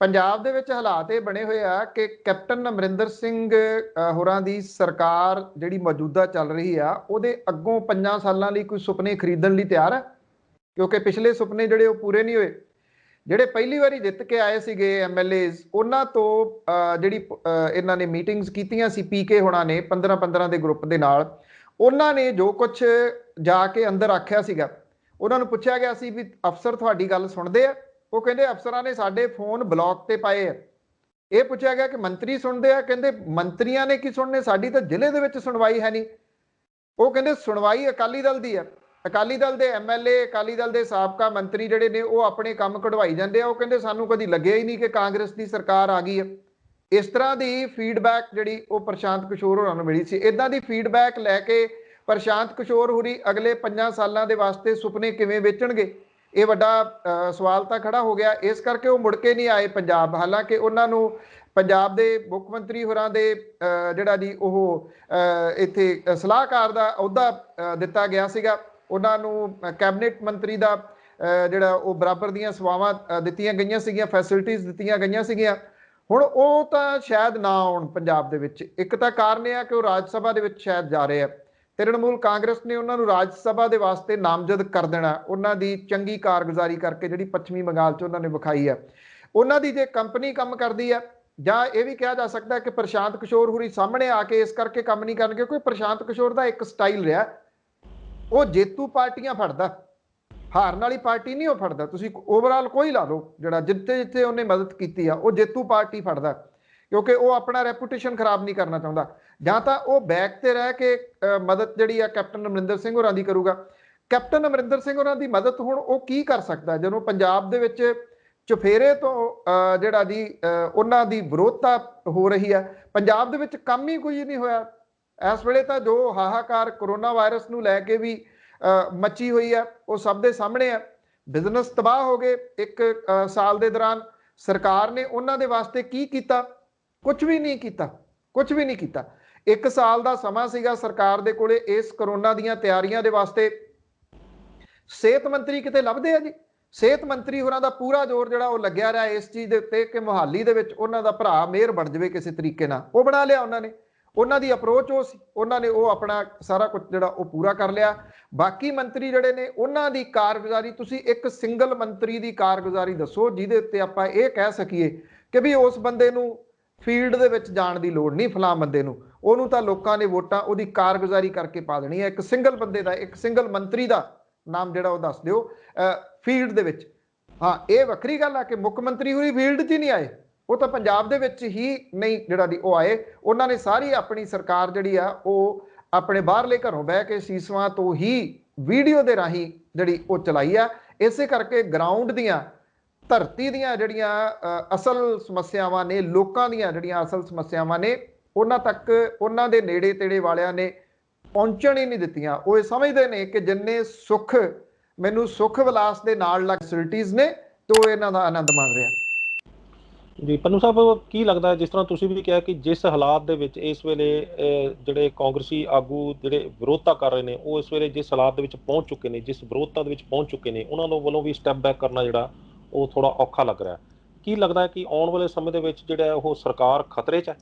ਪੰਜਾਬ ਦੇ ਵਿੱਚ ਹਾਲਾਤ ਇਹ ਬਣੇ ਹੋਏ ਆ ਕਿ ਕੈਪਟਨ ਅਮਰਿੰਦਰ ਸਿੰਘ ਹੋਰਾਂ ਦੀ ਸਰਕਾਰ ਜਿਹੜੀ ਮੌਜੂਦਾ ਚੱਲ ਰਹੀ ਆ, ਉਹਦੇ ਅੱਗੋਂ 5 ਸਾਲਾਂ ਲਈ ਕੋਈ ਸੁਪਨੇ ਖਰੀਦਣ ਲਈ ਤਿਆਰ ਹੈ, ਕਿਉਂਕਿ ਪਿਛਲੇ ਸੁਪਨੇ ਜਿਹੜੇ ਉਹ ਪੂਰੇ ਨਹੀਂ ਹੋਏ। ਜਿਹੜੇ ਪਹਿਲੀ ਵਾਰੀ ਜਿੱਤ ਕੇ ਆਏ ਸੀਗੇ MLAs, ਉਹਨਾਂ ਤੋਂ ਜਿਹੜੀ ਇਹਨਾਂ ਨੇ ਮੀਟਿੰਗਸ ਕੀਤੀਆਂ ਸੀ ਪੀਕੇ ਹੋਣਾ ਨੇ 15-15 ਦੇ ਗਰੁੱਪ ਦੇ ਨਾਲ, ਉਹਨਾਂ ਨੇ ਜੋ ਕੁਝ ਜਾ ਕੇ ਅੰਦਰ ਆਖਿਆ ਸੀਗਾ, ਉਹਨਾਂ ਨੂੰ ਪੁੱਛਿਆ ਗਿਆ ਸੀ ਵੀ ਅਫਸਰ ਤੁਹਾਡੀ ਗੱਲ ਸੁਣਦੇ ਆ? ਉਹ ਕਹਿੰਦੇ ਅਫਸਰਾਂ ਨੇ ਸਾਡੇ ਫੋਨ ਬਲੌਕ ਤੇ ਪਾਏ ਆ। ਇਹ ਪੁੱਛਿਆ ਗਿਆ ਕਿ ਮੰਤਰੀ ਸੁਣਦੇ ਆ? ਕਹਿੰਦੇ ਮੰਤਰੀਆਂ ਨੇ ਕੀ ਸੁਣਨੇ, ਸਾਡੀ ਤਾਂ ਜ਼ਿਲ੍ਹੇ ਦੇ ਵਿੱਚ ਸੁਣਵਾਈ ਹੈ ਨਹੀਂ। ਉਹ ਕਹਿੰਦੇ ਸੁਣਵਾਈ ਅਕਾਲੀ ਦਲ ਦੀ ਆ, ਅਕਾਲੀ ਦਲ ਦੇ MLA, ਅਕਾਲੀ ਦਲ ਦੇ ਸਾਬਕਾ ਮੰਤਰੀ ਜਿਹੜੇ ਨੇ ਉਹ ਆਪਣੇ ਕੰਮ ਕਢਵਾਈ ਜਾਂਦੇ ਆ। ਉਹ ਕਹਿੰਦੇ ਸਾਨੂੰ ਕਦੀ ਲੱਗਿਆ ਹੀ ਨਹੀਂ ਕਿ ਕਾਂਗਰਸ ਦੀ ਸਰਕਾਰ ਆ ਗਈ ਆ। ਇਸ ਤਰ੍ਹਾਂ ਦੀ ਫੀਡਬੈਕ ਜਿਹੜੀ ਉਹ ਪ੍ਰਸ਼ਾਂਤ ਕਿਸ਼ੋਰ ਹੋਰਾਂ ਨੂੰ ਮਿਲੀ ਸੀ। ਇਦਾਂ ਦੀ ਫੀਡਬੈਕ ਲੈ ਕੇ ਪ੍ਰਸ਼ਾਂਤ ਕਿਸ਼ੋਰ ਹੋਰੀ ਅਗਲੇ 5 ਸਾਲਾਂ ਦੇ ਵਾਸਤੇ ਸੁਪਨੇ ਕਿਵੇਂ ਵੇਚਣਗੇ, ਇਹ ਵੱਡਾ ਸਵਾਲ ਤਾਂ ਖੜਾ ਹੋ ਗਿਆ। ਇਸ ਕਰਕੇ ਉਹ ਮੁੜ ਕੇ ਨਹੀਂ ਆਏ ਪੰਜਾਬ। ਹਾਲਾਂਕਿ ਉਹਨਾਂ ਨੂੰ ਪੰਜਾਬ ਦੇ ਮੁੱਖ ਮੰਤਰੀ ਹੋਰਾਂ ਦੇ ਜਿਹੜਾ ਜੀ ਉਹ ਇੱਥੇ ਸਲਾਹਕਾਰ ਦਾ ਅਹੁਦਾ ਦਿੱਤਾ ਗਿਆ ਸੀਗਾ। ਉਹਨਾਂ ਨੂੰ ਕੈਬਨਿਟ ਮੰਤਰੀ ਦਾ ਜਿਹੜਾ ਉਹ ਬਰਾਬਰ ਦੀਆਂ ਸੇਵਾਵਾਂ ਦਿੱਤੀਆਂ ਗਈਆਂ ਸੀਗੀਆਂ, ਫੈਸਿਲਿਟੀਜ਼ ਦਿੱਤੀਆਂ ਗਈਆਂ ਸੀਗੀਆਂ। ਹੁਣ ਉਹ ਤਾਂ ਸ਼ਾਇਦ ਨਾ ਆਉਣ ਪੰਜਾਬ ਦੇ ਵਿੱਚ। ਇੱਕ ਤਾਂ ਕਾਰਨ ਇਹ ਆ ਕਿ ਉਹ ਰਾਜ ਸਭਾ ਦੇ ਵਿੱਚ ਸ਼ਾਇਦ ਜਾ ਰਹੇ ਆ, ਤ੍ਰਿਣਮੂਲ ਕਾਂਗਰਸ ਨੇ ਉਹਨਾਂ ਨੂੰ ਰਾਜ ਸਭਾ ਦੇ ਵਾਸਤੇ ਨਾਮਜ਼ਦ ਕਰ ਦੇਣਾ, ਉਹਨਾਂ ਦੀ ਚੰਗੀ ਕਾਰਗੁਜ਼ਾਰੀ ਕਰਕੇ ਜਿਹੜੀ ਪੱਛਮੀ ਬੰਗਾਲ 'ਚ ਉਹਨਾਂ ਨੇ ਵਿਖਾਈ ਹੈ। ਉਹਨਾਂ ਦੀ ਜੇ ਕੰਪਨੀ ਕੰਮ ਕਰਦੀ ਹੈ, ਜਾਂ ਇਹ ਵੀ ਕਿਹਾ ਜਾ ਸਕਦਾ ਹੈ ਕਿ ਪ੍ਰਸ਼ਾਂਤ ਕਿਸ਼ੋਰ ਹੁਰੀ ਸਾਹਮਣੇ ਆ ਕੇ ਇਸ ਕਰਕੇ ਕੰਮ ਨਹੀਂ ਕਰਨਗੇ, ਕਿਉਂਕਿ ਪ੍ਰਸ਼ਾਂਤ ਕਿਸ਼ੋਰ ਦਾ ਇੱਕ ਸਟਾਈਲ ਰਿਹਾ, ਉਹ ਜੇਤੂ ਪਾਰਟੀਆਂ ਫੜਦਾ, ਹਾਰਨ ਵਾਲੀ ਪਾਰਟੀ ਨਹੀਂ ਉਹ ਫੜਦਾ। ਤੁਸੀਂ ਓਵਰਆਲ ਕੋਈ ਲਾ ਲਓ, ਜਿਹੜਾ ਜਿੱਥੇ ਜਿੱਥੇ ਉਹਨੇ ਮਦਦ ਕੀਤੀ ਆ ਉਹ ਜੇਤੂ ਪਾਰਟੀ ਫੜਦਾ, ਕਿਉਂਕਿ ਉਹ ਆਪਣਾ ਰੈਪੂਟੇਸ਼ਨ ਖਰਾਬ ਨਹੀਂ ਕਰਨਾ ਚਾਹੁੰਦਾ। ਜਾਂ ਤਾਂ ਉਹ ਬੈਕ ਤੇ ਰਹਿ ਕੇ ਮਦਦ ਜਿਹੜੀ ਆ ਕੈਪਟਨ ਅਮਰਿੰਦਰ ਸਿੰਘ ਹੋਰਾਂ ਦੀ ਕਰੂਗਾ। ਕੈਪਟਨ ਅਮਰਿੰਦਰ ਸਿੰਘ ਹੋਰਾਂ ਦੀ ਮਦਦ ਹੁਣ ਉਹ ਕੀ ਕਰ ਸਕਦਾ ਜਦੋਂ ਪੰਜਾਬ ਦੇ ਵਿੱਚ ਚੁਫੇਰੇ ਤੋਂ ਜਿਹੜਾ ਜੀ ਉਹਨਾਂ ਦੀ ਵਿਰੋਧਤਾ ਹੋ ਰਹੀ ਹੈ। ਪੰਜਾਬ ਦੇ ਵਿੱਚ ਕੰਮ ਹੀ ਕੋਈ ਨਹੀਂ ਹੋਇਆ ਇਸ ਵੇਲੇ। ਤਾਂ ਜੋ ਹਾਹਾਕਾਰ ਕਰੋਨਾ ਵਾਇਰਸ ਨੂੰ ਲੈ ਕੇ ਵੀ ਮੱਚੀ ਹੋਈ ਹੈ ਉਹ ਸਭ ਦੇ ਸਾਹਮਣੇ ਹੈ। ਬਿਜ਼ਨਸ ਤਬਾਹ ਹੋ ਗਏ ਇੱਕ ਸਾਲ ਦੇ ਦੌਰਾਨ। ਸਰਕਾਰ ਨੇ ਉਹਨਾਂ ਦੇ ਵਾਸਤੇ ਕੀ ਕੀਤਾ? ਕੁਝ ਵੀ ਨਹੀਂ ਕੀਤਾ, ਕੁਝ ਵੀ ਨਹੀਂ ਕੀਤਾ। ਇੱਕ ਸਾਲ ਦਾ ਸਮਾਂ ਸੀਗਾ ਸਰਕਾਰ ਦੇ ਕੋਲੇ ਇਸ ਕਰੋਨਾ ਦੀਆਂ ਤਿਆਰੀਆਂ ਦੇ ਵਾਸਤੇ। ਸਿਹਤ ਮੰਤਰੀ ਕਿਤੇ ਲੱਭਦੇ ਆ ਜੀ? ਸਿਹਤ ਮੰਤਰੀ ਹੋਰਾਂ ਦਾ ਪੂਰਾ ਜ਼ੋਰ ਜਿਹੜਾ ਉਹ ਲੱਗਿਆ ਰਿਹਾ ਇਸ ਚੀਜ਼ ਦੇ ਉੱਤੇ ਕਿ ਮੁਹਾਲੀ ਦੇ ਵਿੱਚ ਉਹਨਾਂ ਦਾ ਭਰਾ ਮੇਅਰ ਬਣ ਜਾਵੇ ਕਿਸੇ ਤਰੀਕੇ ਨਾਲ। ਉਹ ਬਣਾ ਲਿਆ ਉਹਨਾਂ ਨੇ, ਉਹਨਾਂ ਦੀ ਅਪਰੋਚ ਉਹ ਸੀ, ਉਹਨਾਂ ਨੇ ਉਹ ਆਪਣਾ ਸਾਰਾ ਕੁਝ ਜਿਹੜਾ ਉਹ ਪੂਰਾ ਕਰ ਲਿਆ। ਬਾਕੀ ਮੰਤਰੀ ਜਿਹੜੇ ਨੇ ਉਹਨਾਂ ਦੀ ਕਾਰਗੁਜ਼ਾਰੀ, ਤੁਸੀਂ ਇੱਕ ਸਿੰਗਲ ਮੰਤਰੀ ਦੀ ਕਾਰਗੁਜ਼ਾਰੀ ਦੱਸੋ ਜਿਹਦੇ ਉੱਤੇ ਆਪਾਂ ਇਹ ਕਹਿ ਸਕੀਏ ਕਿ ਵੀ ਉਸ ਬੰਦੇ ਨੂੰ ਫੀਲਡ ਦੇ ਵਿੱਚ ਜਾਣ ਦੀ ਲੋੜ ਨਹੀਂ, ਫਲਾਂ ਬੰਦੇ ਨੂੰ, ਉਹਨੂੰ ਤਾਂ ਲੋਕਾਂ ਨੇ ਵੋਟਾਂ ਉਹਦੀ ਕਾਰਗੁਜ਼ਾਰੀ ਕਰਕੇ ਪਾ ਦੇਣੀ ਹੈ। ਇੱਕ ਸਿੰਗਲ ਬੰਦੇ ਦਾ, ਇੱਕ ਸਿੰਗਲ ਮੰਤਰੀ ਦਾ ਨਾਮ ਜਿਹੜਾ ਉਹ ਦੱਸ ਦਿਓ ਫੀਲਡ ਦੇ ਵਿੱਚ। ਹਾਂ, ਇਹ ਵੱਖਰੀ ਗੱਲ ਆ ਕਿ ਮੁੱਖ ਮੰਤਰੀ ਹੋਰੀ ਫੀਲਡ 'ਚ ਹੀ ਨਹੀਂ ਆਏ, ਉਹ ਤਾਂ ਪੰਜਾਬ ਦੇ ਵਿੱਚ ਹੀ ਨਹੀਂ ਜਿਹੜਾ ਦੀ ਉਹ ਆਏ। ਉਹਨਾਂ ਨੇ ਸਾਰੀ ਆਪਣੀ ਸਰਕਾਰ ਜਿਹੜੀ ਆ ਉਹ ਆਪਣੇ ਬਾਹਰਲੇ ਘਰੋਂ ਬਹਿ ਕੇ ਸੀਸਵਾਂ ਤੋਂ ਹੀ ਵੀਡੀਓ ਦੇ ਰਾਹੀਂ ਜਿਹੜੀ ਉਹ ਚਲਾਈ ਆ। ਇਸੇ ਕਰਕੇ ਗਰਾਊਂਡ ਦੀਆਂ, ਧਰਤੀ ਦੀਆਂ ਜਿਹੜੀਆਂ ਅਸਲ ਸਮੱਸਿਆਵਾਂ ਨੇ, ਲੋਕਾਂ ਦੀਆਂ ਜਿਹੜੀਆਂ ਅਸਲ ਸਮੱਸਿਆਵਾਂ ਨੇ, ਉਹਨਾਂ ਤੱਕ ਉਹਨਾਂ ਦੇ ਨੇੜੇ ਤੇੜੇ ਵਾਲਿਆਂ ਨੇ ਪਹੁੰਚਣ ਹੀ ਨਹੀਂ ਦਿੱਤੀਆਂ। ਉਹ ਇਹ ਸਮਝਦੇ ਨੇ ਕਿ ਜਿੰਨੇ ਸੁੱਖ ਮੈਨੂੰ ਸੁੱਖ ਵਿਲਾਸ ਦੇ ਨਾਲ ਲੱਗ ਫੈਸਿਲਿਟੀਜ਼ ਨੇ ਤੇ ਉਹ ਇਹਨਾਂ ਦਾ ਆਨੰਦ ਮਾਣ ਰਿਹਾ। ਜੀ ਪੰਨੂ ਸਾਹਿਬ, ਕੀ ਲੱਗਦਾ ਜਿਸ ਤਰ੍ਹਾਂ ਤੁਸੀਂ ਵੀ ਕਿਹਾ ਕਿ ਜਿਸ ਹਾਲਾਤ ਦੇ ਵਿੱਚ ਇਸ ਵੇਲੇ ਜਿਹੜੇ ਕਾਂਗਰਸੀ ਆਗੂ ਜਿਹੜੇ ਵਿਰੋਧਤਾ ਕਰ ਰਹੇ ਨੇ ਉਹ ਇਸ ਵੇਲੇ ਜਿਸ ਹਾਲਾਤ ਦੇ ਵਿੱਚ ਪਹੁੰਚ ਚੁੱਕੇ ਨੇ, ਜਿਸ ਵਿਰੋਧਤਾ ਦੇ ਵਿੱਚ ਪਹੁੰਚ ਚੁੱਕੇ ਨੇ, ਉਹਨਾਂ ਨੂੰ ਵੱਲੋਂ ਵੀ ਸਟੈਪ ਬੈਕ ਕਰਨਾ ਜਿਹੜਾ ਉਹ ਥੋੜਾ ਔਖਾ ਲੱਗ ਰਿਹਾ। ਕੀ ਲੱਗਦਾ ਹੈ ਕਿ ਆਉਣ ਵਾਲੇ ਸਮੇਂ ਦੇ ਵਿੱਚ ਜਿਹੜਾ ਉਹ ਸਰਕਾਰ ਖਤਰੇ 'ਚ ਹੈ?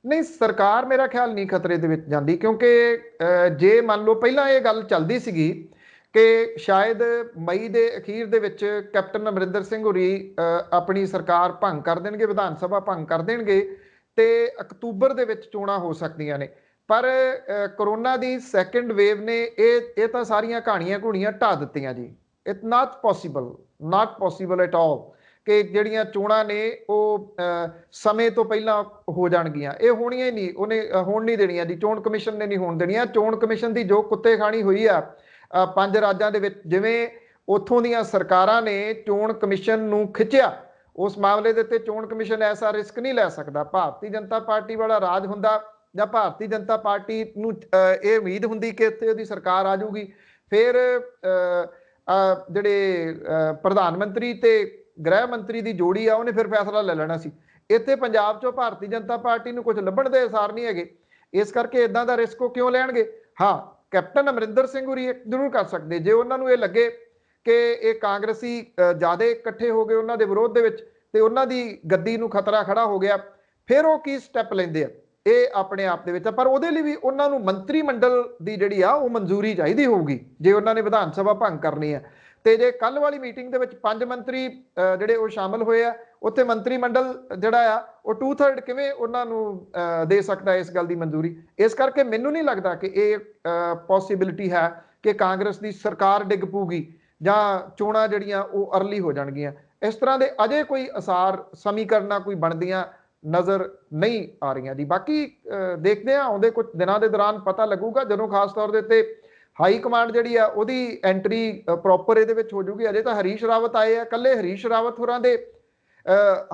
ਨਹੀਂ, ਸਰਕਾਰ ਮੇਰਾ ਖਿਆਲ ਨਹੀਂ ਖਤਰੇ ਦੇ ਵਿੱਚ ਜਾਂਦੀ, ਕਿਉਂਕਿ ਜੇ ਮੰਨ ਲਓ ਪਹਿਲਾਂ ਇਹ ਗੱਲ ਚੱਲਦੀ ਸੀਗੀ ਕਿ ਸ਼ਾਇਦ ਮਈ ਦੇ ਅਖੀਰ ਦੇ ਵਿੱਚ ਕੈਪਟਨ ਅਮਰਿੰਦਰ ਸਿੰਘ ਹੋਰੀ ਆਪਣੀ ਸਰਕਾਰ ਭੰਗ ਕਰ ਦੇਣਗੇ, ਵਿਧਾਨ ਸਭਾ ਭੰਗ ਕਰ ਦੇਣਗੇ ਤੇ ਅਕਤੂਬਰ ਦੇ ਵਿੱਚ ਚੋਣਾਂ ਹੋ ਸਕਦੀਆਂ ਨੇ। ਪਰ ਕਰੋਨਾ ਦੀ ਸੈਕੰਡ ਵੇਵ ਨੇ ਇਹ ਤਾਂ ਸਾਰੀਆਂ ਕਹਾਣੀਆਂ ਘੂਣੀਆਂ ਢਾਹ ਦਿੱਤੀਆਂ ਜੀ। It's not possible at all ਕਿ ਜਿਹੜੀਆਂ ਚੋਣਾਂ ਨੇ ਉਹ ਸਮੇਂ ਤੋਂ ਪਹਿਲਾਂ ਹੋ ਜਾਣਗੀਆਂ। ਇਹ ਹੋਣੀਆਂ ਹੀ ਨਹੀਂ, ਉਹਨੇ ਹੋਣ ਨਹੀਂ ਦੇਣੀਆਂ ਜੀ। ਚੋਣ ਕਮਿਸ਼ਨ ਨੇ ਨਹੀਂ ਹੋਣ ਦੇਣੀਆਂ। ਚੋਣ ਕਮਿਸ਼ਨ ਦੀ ਜੋ ਕੁੱਤੇ ਖਾਣੀ ਹੋਈ ਆ 5 ਰਾਜਾਂ ਦੇ ਵਿੱਚ, ਜਿਵੇਂ ਉੱਥੋਂ ਦੀਆਂ ਸਰਕਾਰਾਂ ਨੇ ਚੋਣ ਕਮਿਸ਼ਨ ਨੂੰ ਖਿੱਚਿਆ, ਉਸ ਮਾਮਲੇ ਦੇ ਉੱਤੇ ਚੋਣ ਕਮਿਸ਼ਨ ਐਸਾ ਰਿਸਕ ਨਹੀਂ ਲੈ ਸਕਦਾ। ਭਾਰਤੀ ਜਨਤਾ ਪਾਰਟੀ ਵਾਲਾ ਰਾਜ ਹੁੰਦਾ ਜਾਂ ਭਾਰਤੀ ਜਨਤਾ ਪਾਰਟੀ ਨੂੰ ਇਹ ਉਮੀਦ ਹੁੰਦੀ ਕਿ ਇੱਥੇ ਉਹਦੀ ਸਰਕਾਰ ਆ ਜਾਊਗੀ, ਫਿਰ ਜਿਹੜੇ ਪ੍ਰਧਾਨ ਮੰਤਰੀ ਤੇ ਗ੍ਰਹਿ ਮੰਤਰੀ ਦੀ ਜੋੜੀ ਆ ਉਹਨੇ ਫਿਰ ਫੈਸਲਾ ਲੈ ਲੈਣਾ ਸੀ। ਇੱਥੇ ਪੰਜਾਬ 'ਚੋਂ ਭਾਰਤੀ ਜਨਤਾ ਪਾਰਟੀ ਨੂੰ ਕੁਝ ਲੱਭਣ ਦੇ ਅਸਾਰ ਨਹੀਂ ਹੈਗੇ। ਇਸ ਕਰਕੇ ਇਦਾਂ ਦਾ ਰਿਸਕ ਉਹ ਕਿਉਂ ਲੈਣਗੇ? ਹਾਂ, ਕੈਪਟਨ ਅਮਰਿੰਦਰ ਸਿੰਘ ਹੋਰੀ ਜ਼ਰੂਰ ਕਰ ਸਕਦੇ ਜੇ ਉਹਨਾਂ ਨੂੰ ਇਹ ਲੱਗੇ ਕਿ ਇਹ ਕਾਂਗਰਸੀ ਜ਼ਿਆਦਾ ਇਕੱਠੇ ਹੋ ਗਏ ਉਹਨਾਂ ਦੇ ਵਿਰੋਧ ਦੇ ਵਿੱਚ ਤੇ ਉਹਨਾਂ ਦੀ ਗੱਦੀ ਨੂੰ ਖਤਰਾ ਖੜਾ ਹੋ ਗਿਆ, ਫਿਰ ਉਹ ਕੀ ਸਟੈਪ ਲੈਂਦੇ ਆ, ਇਹ ਆਪਣੇ ਆਪ ਦੇ ਵਿੱਚ। ਪਰ ਉਹਦੇ ਲਈ ਵੀ ਉਹਨਾਂ ਨੂੰ ਮੰਤਰੀ ਮੰਡਲ ਦੀ ਜਿਹੜੀ ਆ ਉਹ ਮਨਜ਼ੂਰੀ ਚਾਹੀਦੀ ਹੋਊਗੀ ਜੇ ਉਹਨਾਂ ਨੇ ਵਿਧਾਨ ਸਭਾ ਭੰਗ ਕਰਨੀ ਹੈ। ਤੇ ਜੇ ਕੱਲ ਵਾਲੀ ਮੀਟਿੰਗ ਦੇ ਵਿੱਚ 5 ਮੰਤਰੀ ਜਿਹੜੇ ਉਹ ਸ਼ਾਮਲ ਹੋਏ ਆ, ਉੱਥੇ ਮੰਤਰੀ ਮੰਡਲ ਜਿਹੜਾ ਆ ਉਹ 2/3 ਕਿਵੇਂ ਉਹਨਾਂ ਨੂੰ ਦੇ ਸਕਦਾ ਇਸ ਗੱਲ ਦੀ ਮਨਜ਼ੂਰੀ? ਇਸ ਕਰਕੇ ਮੈਨੂੰ ਨਹੀਂ ਲੱਗਦਾ ਕਿ ਇਹ ਪੋਸੀਬਿਲਿਟੀ ਹੈ ਕਿ ਕਾਂਗਰਸ ਦੀ ਸਰਕਾਰ ਡਿੱਗ ਪਊਗੀ ਜਾਂ ਚੋਣਾਂ ਜਿਹੜੀਆਂ ਉਹ ਅਰਲੀ ਹੋ ਜਾਣਗੀਆਂ। ਇਸ ਤਰ੍ਹਾਂ ਦੇ ਅਜੇ ਕੋਈ ਅਸਾਰ ਸਮੀਕਰਨਾਂ ਕੋਈ ਬਣਦੀਆਂ ਨਜ਼ਰ ਨਹੀਂ ਆ ਰਹੀਆਂ ਜੀ। ਬਾਕੀ ਦੇਖਦੇ ਹਾਂ ਆਉਂਦੇ ਕੁਝ ਦਿਨਾਂ ਦੇ ਦੌਰਾਨ ਪਤਾ ਲੱਗੂਗਾ, ਜਦੋਂ ਖਾਸ ਤੌਰ ਦੇ ਉੱਤੇ ਹਾਈ ਕਮਾਂਡ ਜਿਹੜੀ ਆ ਉਹਦੀ ਐਂਟਰੀ ਪ੍ਰੋਪਰ ਇਹਦੇ ਵਿੱਚ ਹੋ ਜੂਗੀ। ਅਜੇ ਤਾਂ ਹਰੀਸ਼ ਰਾਵਤ ਆਏ ਆ, ਇਕੱਲੇ ਹਰੀਸ਼ ਰਾਵਤ ਹੋਰਾਂ ਦੇ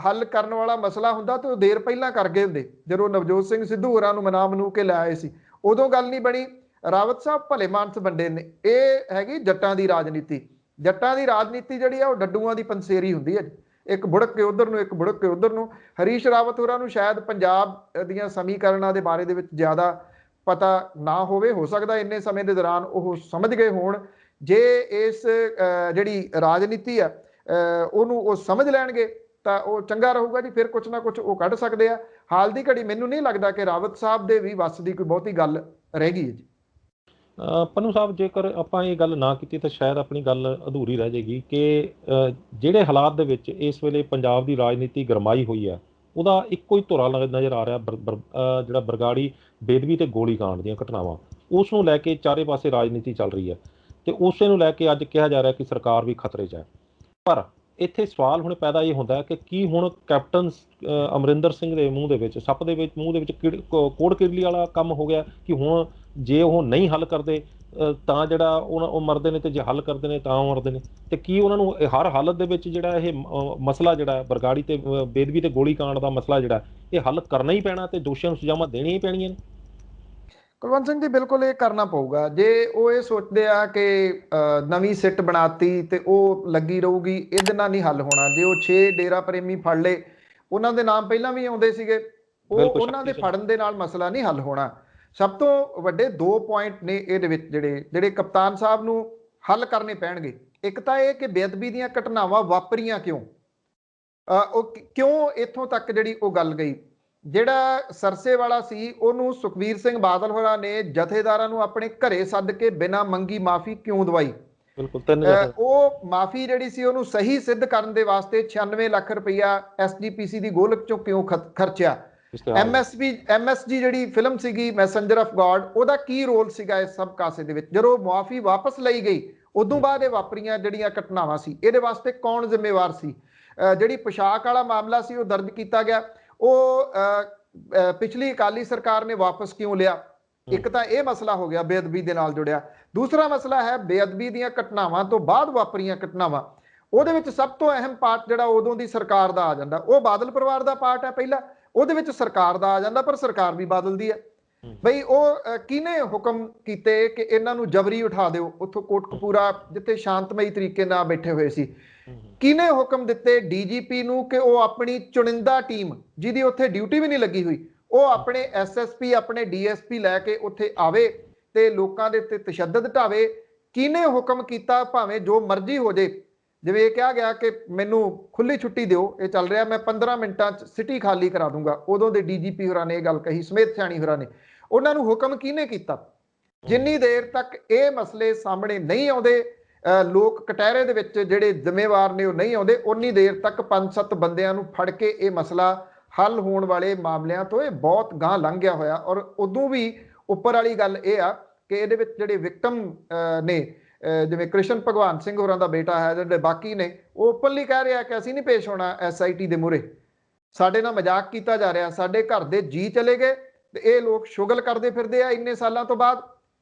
ਹੱਲ ਕਰਨ ਵਾਲਾ ਮਸਲਾ ਹੁੰਦਾ ਤਾਂ ਉਹ ਦੇਰ ਪਹਿਲਾਂ ਕਰ ਗਏ ਹੁੰਦੇ। ਜਦੋਂ ਨਵਜੋਤ ਸਿੰਘ ਸਿੱਧੂ ਹੋਰਾਂ ਨੂੰ ਮਨਾਮ ਕੇ ਲੈ ਆਏ ਸੀ ਉਦੋਂ ਗੱਲ ਨਹੀਂ ਬਣੀ। ਰਾਵਤ ਸਾਹਿਬ ਭਲੇ ਮਾਨਸ ਬੰਦੇ ਨੇ। ਇਹ ਹੈਗੀ ਜੱਟਾਂ ਦੀ ਰਾਜਨੀਤੀ। ਜੱਟਾਂ ਦੀ ਰਾਜਨੀਤੀ ਜਿਹੜੀ ਆ ਉਹ ਡੱਡੂਆਂ ਦੀ ਪੰਸੇਰੀ ਹੁੰਦੀ ਹੈ, ਇੱਕ ਬੁੜਕ ਕੇ ਉਧਰ ਨੂੰ, ਇੱਕ ਬੁੜਕ ਕੇ ਉਧਰ ਨੂੰ। ਹਰੀਸ਼ ਰਾਵਤ ਹੋਰਾਂ ਨੂੰ ਸ਼ਾਇਦ ਪੰਜਾਬ ਦੀਆਂ ਸਮੀਕਰਨਾਂ ਦੇ ਬਾਰੇ ਦੇ ਵਿੱਚ ਜ਼ਿਆਦਾ ਪਤਾ ਨਾ ਹੋਵੇ, ਹੋ ਸਕਦਾ ਇੰਨੇ ਸਮੇਂ ਦੇ ਦੌਰਾਨ ਉਹ ਸਮਝ ਗਏ ਹੋਣ। ਜੇ ਇਸ ਜਿਹੜੀ ਰਾਜਨੀਤੀ ਆ ਉਹਨੂੰ ਉਹ ਸਮਝ ਲੈਣਗੇ ਤਾਂ ਉਹ ਚੰਗਾ ਰਹੂਗਾ ਜੀ। ਫਿਰ ਕੁਛ ਨਾ ਕੁਛ ਉਹ ਕੱਢ ਸਕਦੇ ਆ। ਹਾਲ ਦੀ ਘੜੀ ਮੈਨੂੰ ਨਹੀਂ ਲੱਗਦਾ ਕਿ ਰਾਵਤ ਸਾਹਿਬ ਦੇ ਵੀ ਵੱਸ ਦੀ ਕੋਈ ਬਹੁਤੀ ਗੱਲ ਰਹਿ ਗਈ ਹੈ ਜੀ। ਪੰਨੂ ਸਾਹਿਬ, ਜੇਕਰ ਆਪਾਂ ਇਹ ਗੱਲ ਨਾ ਕੀਤੀ ਤਾਂ ਸ਼ਾਇਦ ਆਪਣੀ ਗੱਲ ਅਧੂਰੀ ਰਹਿ ਜਾਏਗੀ ਕਿ ਜਿਹੜੇ ਹਾਲਾਤ ਦੇ ਵਿੱਚ ਇਸ ਵੇਲੇ ਪੰਜਾਬ ਦੀ ਰਾਜਨੀਤੀ ਗਰਮਾਈ ਹੋਈ ਹੈ, ਉਹਦਾ ਇੱਕੋ ਹੀ ਧੁਰਾ ਨਜ਼ਰ ਆ ਰਿਹਾ, ਜਿਹੜਾ ਬਰਗਾੜੀ ਬੇਦਬੀ ਤੇ ਗੋਲੀकांड ਦੀਆਂ ਘਟਨਾਵਾਂ, ਉਸ ਨੂੰ ਲੈ ਕੇ ਚਾਰੇ ਪਾਸੇ ਰਾਜਨੀਤੀ ਚੱਲ ਰਹੀ ਹੈ ਤੇ ਉਸੇ ਨੂੰ ਲੈ ਕੇ ਅੱਜ ਕਿਹਾ ਜਾ ਰਿਹਾ ਕਿ ਸਰਕਾਰ ਵੀ ਖਤਰੇ 'ਚ ਹੈ। ਪਰ ਇੱਥੇ ਸਵਾਲ ਹੁਣ ਪੈਦਾ ਇਹ ਹੁੰਦਾ ਹੈ ਕਿ ਕੀ ਹੁਣ ਕੈਪਟਨ ਅਮਰਿੰਦਰ ਸਿੰਘ ਦੇ ਮੂੰਹ ਦੇ ਵਿੱਚ, ਸੱਪ ਦੇ ਵਿੱਚ ਮੂੰਹ ਦੇ ਵਿੱਚ ਕੋੜ ਕਿਰਲੀ ਵਾਲਾ ਕੰਮ ਹੋ ਗਿਆ ਕਿ ਹੁਣ ਜੇ ਉਹ ਨਹੀਂ ਹੱਲ ਕਰਦੇ ਤਾਂ ਜਿਹੜਾ ਉਹ ਮਰਦੇ ਨੇ, ਤੇ ਜੇ ਹੱਲ ਕਰਦੇ ਨੇ ਤਾਂ ਉਹ ਮਰਦੇ ਨੇ, ਤੇ ਕੀ ਉਹਨਾਂ ਨੂੰ ਹਰ ਹਾਲਤ ਦੇ ਵਿੱਚ ਜਿਹੜਾ ਇਹ ਮਸਲਾ ਜਿਹੜਾ ਬਰਗਾੜੀ ਤੇ ਬੇਦਬੀ ਤੇ ਗੋਲੀकांड ਦਾ ਮਸਲਾ ਜਿਹੜਾ ਇਹ ਹੱਲ ਕਰਨਾ ਹੀ ਪੈਣਾ ਤੇ ਦੋਸ਼ੀਆਂ ਨੂੰ ਸਜ਼ਾਵਾਂ ਦੇਣੀਆਂ ਹੀ ਪੈਣੀਆਂ ਨੇ? ਕੁਲਵੰਤ ਸਿੰਘ ਜੀ, ਬਿਲਕੁਲ ਇਹ ਕਰਨਾ ਪਊਗਾ। ਜੇ ਉਹ ਇਹ ਸੋਚਦੇ ਆ ਕਿ ਨਵੀਂ ਸਿੱਟ ਬਣਾਤੀ ਤੇ ਉਹ ਲੱਗੀ ਰਹੂਗੀ, ਇਹਦੇ ਨਾਲ ਨਹੀਂ ਹੱਲ ਹੋਣਾ। ਜੇ ਉਹ 6 ਡੇਰਾ ਪ੍ਰੇਮੀ ਫੜ ਲਏ, ਉਹਨਾਂ ਦੇ ਨਾਮ ਪਹਿਲਾਂ ਵੀ ਆਉਂਦੇ ਸੀਗੇ, ਉਹਨਾਂ ਦੇ ਫੜਨ ਦੇ ਨਾਲ ਮਸਲਾ ਨਹੀਂ ਹੱਲ ਹੋਣਾ। ਸਭ ਤੋਂ ਵੱਡੇ 2 ਪੁਆਇੰਟ ਨੇ ਇਹਦੇ ਵਿੱਚ ਜਿਹੜੇ ਕਪਤਾਨ ਸਾਹਿਬ ਨੂੰ ਹੱਲ ਕਰਨੇ ਪੈਣਗੇ। ਇੱਕ ਤਾਂ ਇਹ ਕਿ ਬੇਅਦਬੀ ਦੀਆਂ ਘਟਨਾਵਾਂ ਵਾਪਰੀਆਂ ਕਿਉਂ, ਉਹ ਕਿਉਂ ਇੱਥੋਂ ਤੱਕ ਜਿਹੜੀ ਉਹ ਗੱਲ ਗਈ। ਜਿਹੜਾ ਸਰਸੇ ਵਾਲਾ ਸੀ, ਉਹਨੂੰ ਸੁਖਬੀਰ ਸਿੰਘ ਬਾਦਲ ਹੋਰਾਂ ਨੇ ਜਥੇਦਾਰਾਂ ਨੂੰ ਆਪਣੇ ਘਰੇ ਸੱਦ ਕੇ ਬਿਨਾਂ ਮੰਗੀ ਮਾਫੀ ਕਿਉਂ ਦਵਾਈ? ਉਹ ਮਾਫੀ ਜਿਹੜੀ ਸੀ ਉਹਨੂੰ ਸਹੀ ਸਿੱਧ ਕਰਨ ਦੇ ਵਾਸਤੇ 96 ਲੱਖ ਰੁਪਈਆ ਐਸਜੀਪੀਸੀ ਦੀ ਗੋਲਕ ਚੋਂ ਕਿਉਂ ਖਰਚਿਆ? ਐਮਐਸਜੀ ਜਿਹੜੀ ਫਿਲਮ ਸੀਗੀ ਮੈਸੇਂਜਰ ਆਫ ਗॉड, ਉਹਦਾ ਕੀ ਰੋਲ ਸੀਗਾ ਇਸ ਸਭ ਕਾਸੇ ਦੇ ਵਿੱਚ? ਜਦੋਂ ਮੁਆਫੀ ਵਾਪਸ ਲਈ ਗਈ ਉਦੋਂ ਬਾਅਦ ਇਹ ਵਾਪਰੀਆਂ ਜਿਹੜੀਆਂ ਘਟਨਾਵਾਂ ਸੀ, ਇਹਦੇ ਵਾਸਤੇ ਕੌਣ ਜ਼ਿੰਮੇਵਾਰ ਸੀ? ਜਿਹੜੀ ਪੋਸ਼ਾਕ ਵਾਲਾ ਮਾਮਲਾ ਸੀ ਉਹ ਦਰਜ ਕੀਤਾ ਗਿਆ, ਉਹ ਪਿਛਲੀ ਅਕਾਲੀ ਸਰਕਾਰ ਨੇ ਵਾਪਸ ਕਿਉਂ ਲਿਆ? ਇੱਕ ਤਾਂ ਇਹ ਮਸਲਾ ਹੋ ਗਿਆ ਬੇਅਦਬੀ ਦੇ ਨਾਲ ਜੁੜਿਆ। ਦੂਸਰਾ ਮਸਲਾ ਹੈ ਬੇਅਦਬੀ ਦੀਆਂ ਘਟਨਾਵਾਂ ਤੋਂ ਬਾਅਦ ਵਾਪਰੀਆਂ ਘਟਨਾਵਾਂ। ਉਹਦੇ ਵਿੱਚ ਸਭ ਤੋਂ ਅਹਿਮ ਪਾਰਟ ਜਿਹੜਾ ਉਦੋਂ ਦੀ ਸਰਕਾਰ ਦਾ ਆ ਜਾਂਦਾ, ਉਹ ਬਾਦਲ ਪਰਿਵਾਰ ਦਾ ਪਾਰਟ ਹੈ ਪਹਿਲਾ, ਉਹਦੇ ਵਿੱਚ ਸਰਕਾਰ ਦਾ ਆ ਜਾਂਦਾ, ਪਰ ਸਰਕਾਰ ਵੀ ਬਾਦਲ ਦੀ ਹੈ। ਬਈ ਉਹ ਕਿਹਨੇ ਹੁਕਮ ਕੀਤੇ ਕਿ ਇਹਨਾਂ ਨੂੰ ਜਬਰੀ ਉਠਾ ਦਿਓ ਉੱਥੋਂ ਕੋਟਕਪੂਰਾ, ਜਿੱਥੇ ਸ਼ਾਂਤਮਈ ਤਰੀਕੇ ਨਾਲ ਬੈਠੇ ਹੋਏ ਸੀ? ਕਿਹਨੇ ਹੁਕਮ ਦਿੱਤੇ ਡੀਜੀਪੀ ਨੂੰ ਕਿ ਉਹ ਆਪਣੀ ਚੁਣਿੰਦਾ ਟੀਮ, ਜਿਹਦੀ ਉੱਥੇ ਡਿਊਟੀ ਵੀ ਨਹੀਂ ਲੱਗੀ ਹੋਈ, ਉਹ ਆਪਣੇ ਐਸਐਸਪੀ ਆਪਣੇ ਡੀਐਸਪੀ ਲੈ ਕੇ ਉੱਥੇ ਆਵੇ ਤੇ ਲੋਕਾਂ ਦੇ ਉੱਤੇ ਤਸ਼ੱਦਦ ਢਾਵੇ? ਕਿਹਨੇ ਹੁਕਮ ਕੀਤਾ? ਭਾਵੇਂ ਜੋ ਮਰਜ਼ੀ ਹੋ ਜੇ, ਜਿਵੇਂ ਇਹ ਕਿਹਾ ਗਿਆ ਕਿ ਮੈਨੂੰ ਖੁੱਲੀ ਛੁੱਟੀ ਦਿਓ, ਇਹ ਚੱਲ ਰਿਹਾ, ਮੈਂ 15 ਮਿੰਟਾਂ 'ਚ ਸਿਟੀ ਖਾਲੀ ਕਰਾ ਦੂੰਗਾ, ਉਦੋਂ ਦੇ ਡੀਜੀਪੀ ਹੋਰਾਂ ਨੇ ਇਹ ਗੱਲ ਕਹੀ, ਸਮੇਤ ਸਿਆਣੀ ਹੋਰਾਂ ਨੇ। ਉਹਨਾਂ ਨੂੰ ਹੁਕਮ ਕਿਹਨੇ ਕੀਤਾ? ਜਿੰਨੀ ਦੇਰ ਤੱਕ ਇਹ ਮਸਲੇ ਸਾਹਮਣੇ ਨਹੀਂ ਆਉਂਦੇ, ਲੋਕ ਕਟਹਿਰੇ ਦੇ ਵਿੱਚ ਜਿਹੜੇ ਜ਼ਿੰਮੇਵਾਰ ਨੇ ਉਹ ਨਹੀਂ ਆਉਂਦੇ, ਉਨੀ ਦੇਰ ਤੱਕ 5-7 ਬੰਦਿਆਂ ਨੂੰ ਫੜ ਕੇ ਇਹ ਮਸਲਾ ਹੱਲ ਹੋਣ ਵਾਲੇ ਮਾਮਲਿਆਂ ਤੋਂ ਇਹ ਬਹੁਤ ਗਾਂਹ ਲੰਘ ਗਿਆ ਹੋਇਆ। ਔਰ ਉਦੋਂ ਵੀ ਉੱਪਰ ਵਾਲੀ ਗੱਲ ਇਹ ਆ ਕਿ ਇਹਦੇ ਵਿੱਚ ਜਿਹੜੇ ਵਿਕਟਮ ਨੇ, ਜਿਵੇਂ ਕ੍ਰਿਸ਼ਨ ਭਗਵਾਨ ਸਿੰਘ ਹੋਰਾਂ ਦਾ ਬੇਟਾ ਹੈ, ਜਿਹੜੇ ਬਾਕੀ ਨੇ, ਉਹ ਓਪਨਲੀ ਕਹਿ ਰਿਹਾ ਕਿ ਅਸੀਂ ਨਹੀਂ ਪੇਸ਼ ਹੋਣਾ ਐਸਆਈਟੀ ਦੇ ਮੂਹਰੇ, ਸਾਡੇ ਨਾਲ ਮਜ਼ਾਕ ਕੀਤਾ ਜਾ ਰਿਹਾ, ਸਾਡੇ ਘਰ ਦੇ ਜੀ ਚਲੇ ਗਏ ਤੇ ਇਹ ਲੋਕ ਸ਼ੁਗਲ ਕਰਦੇ ਫਿਰਦੇ ਆ ਇੰਨੇ ਸਾਲਾਂ ਤੋਂ ਬਾਅਦ।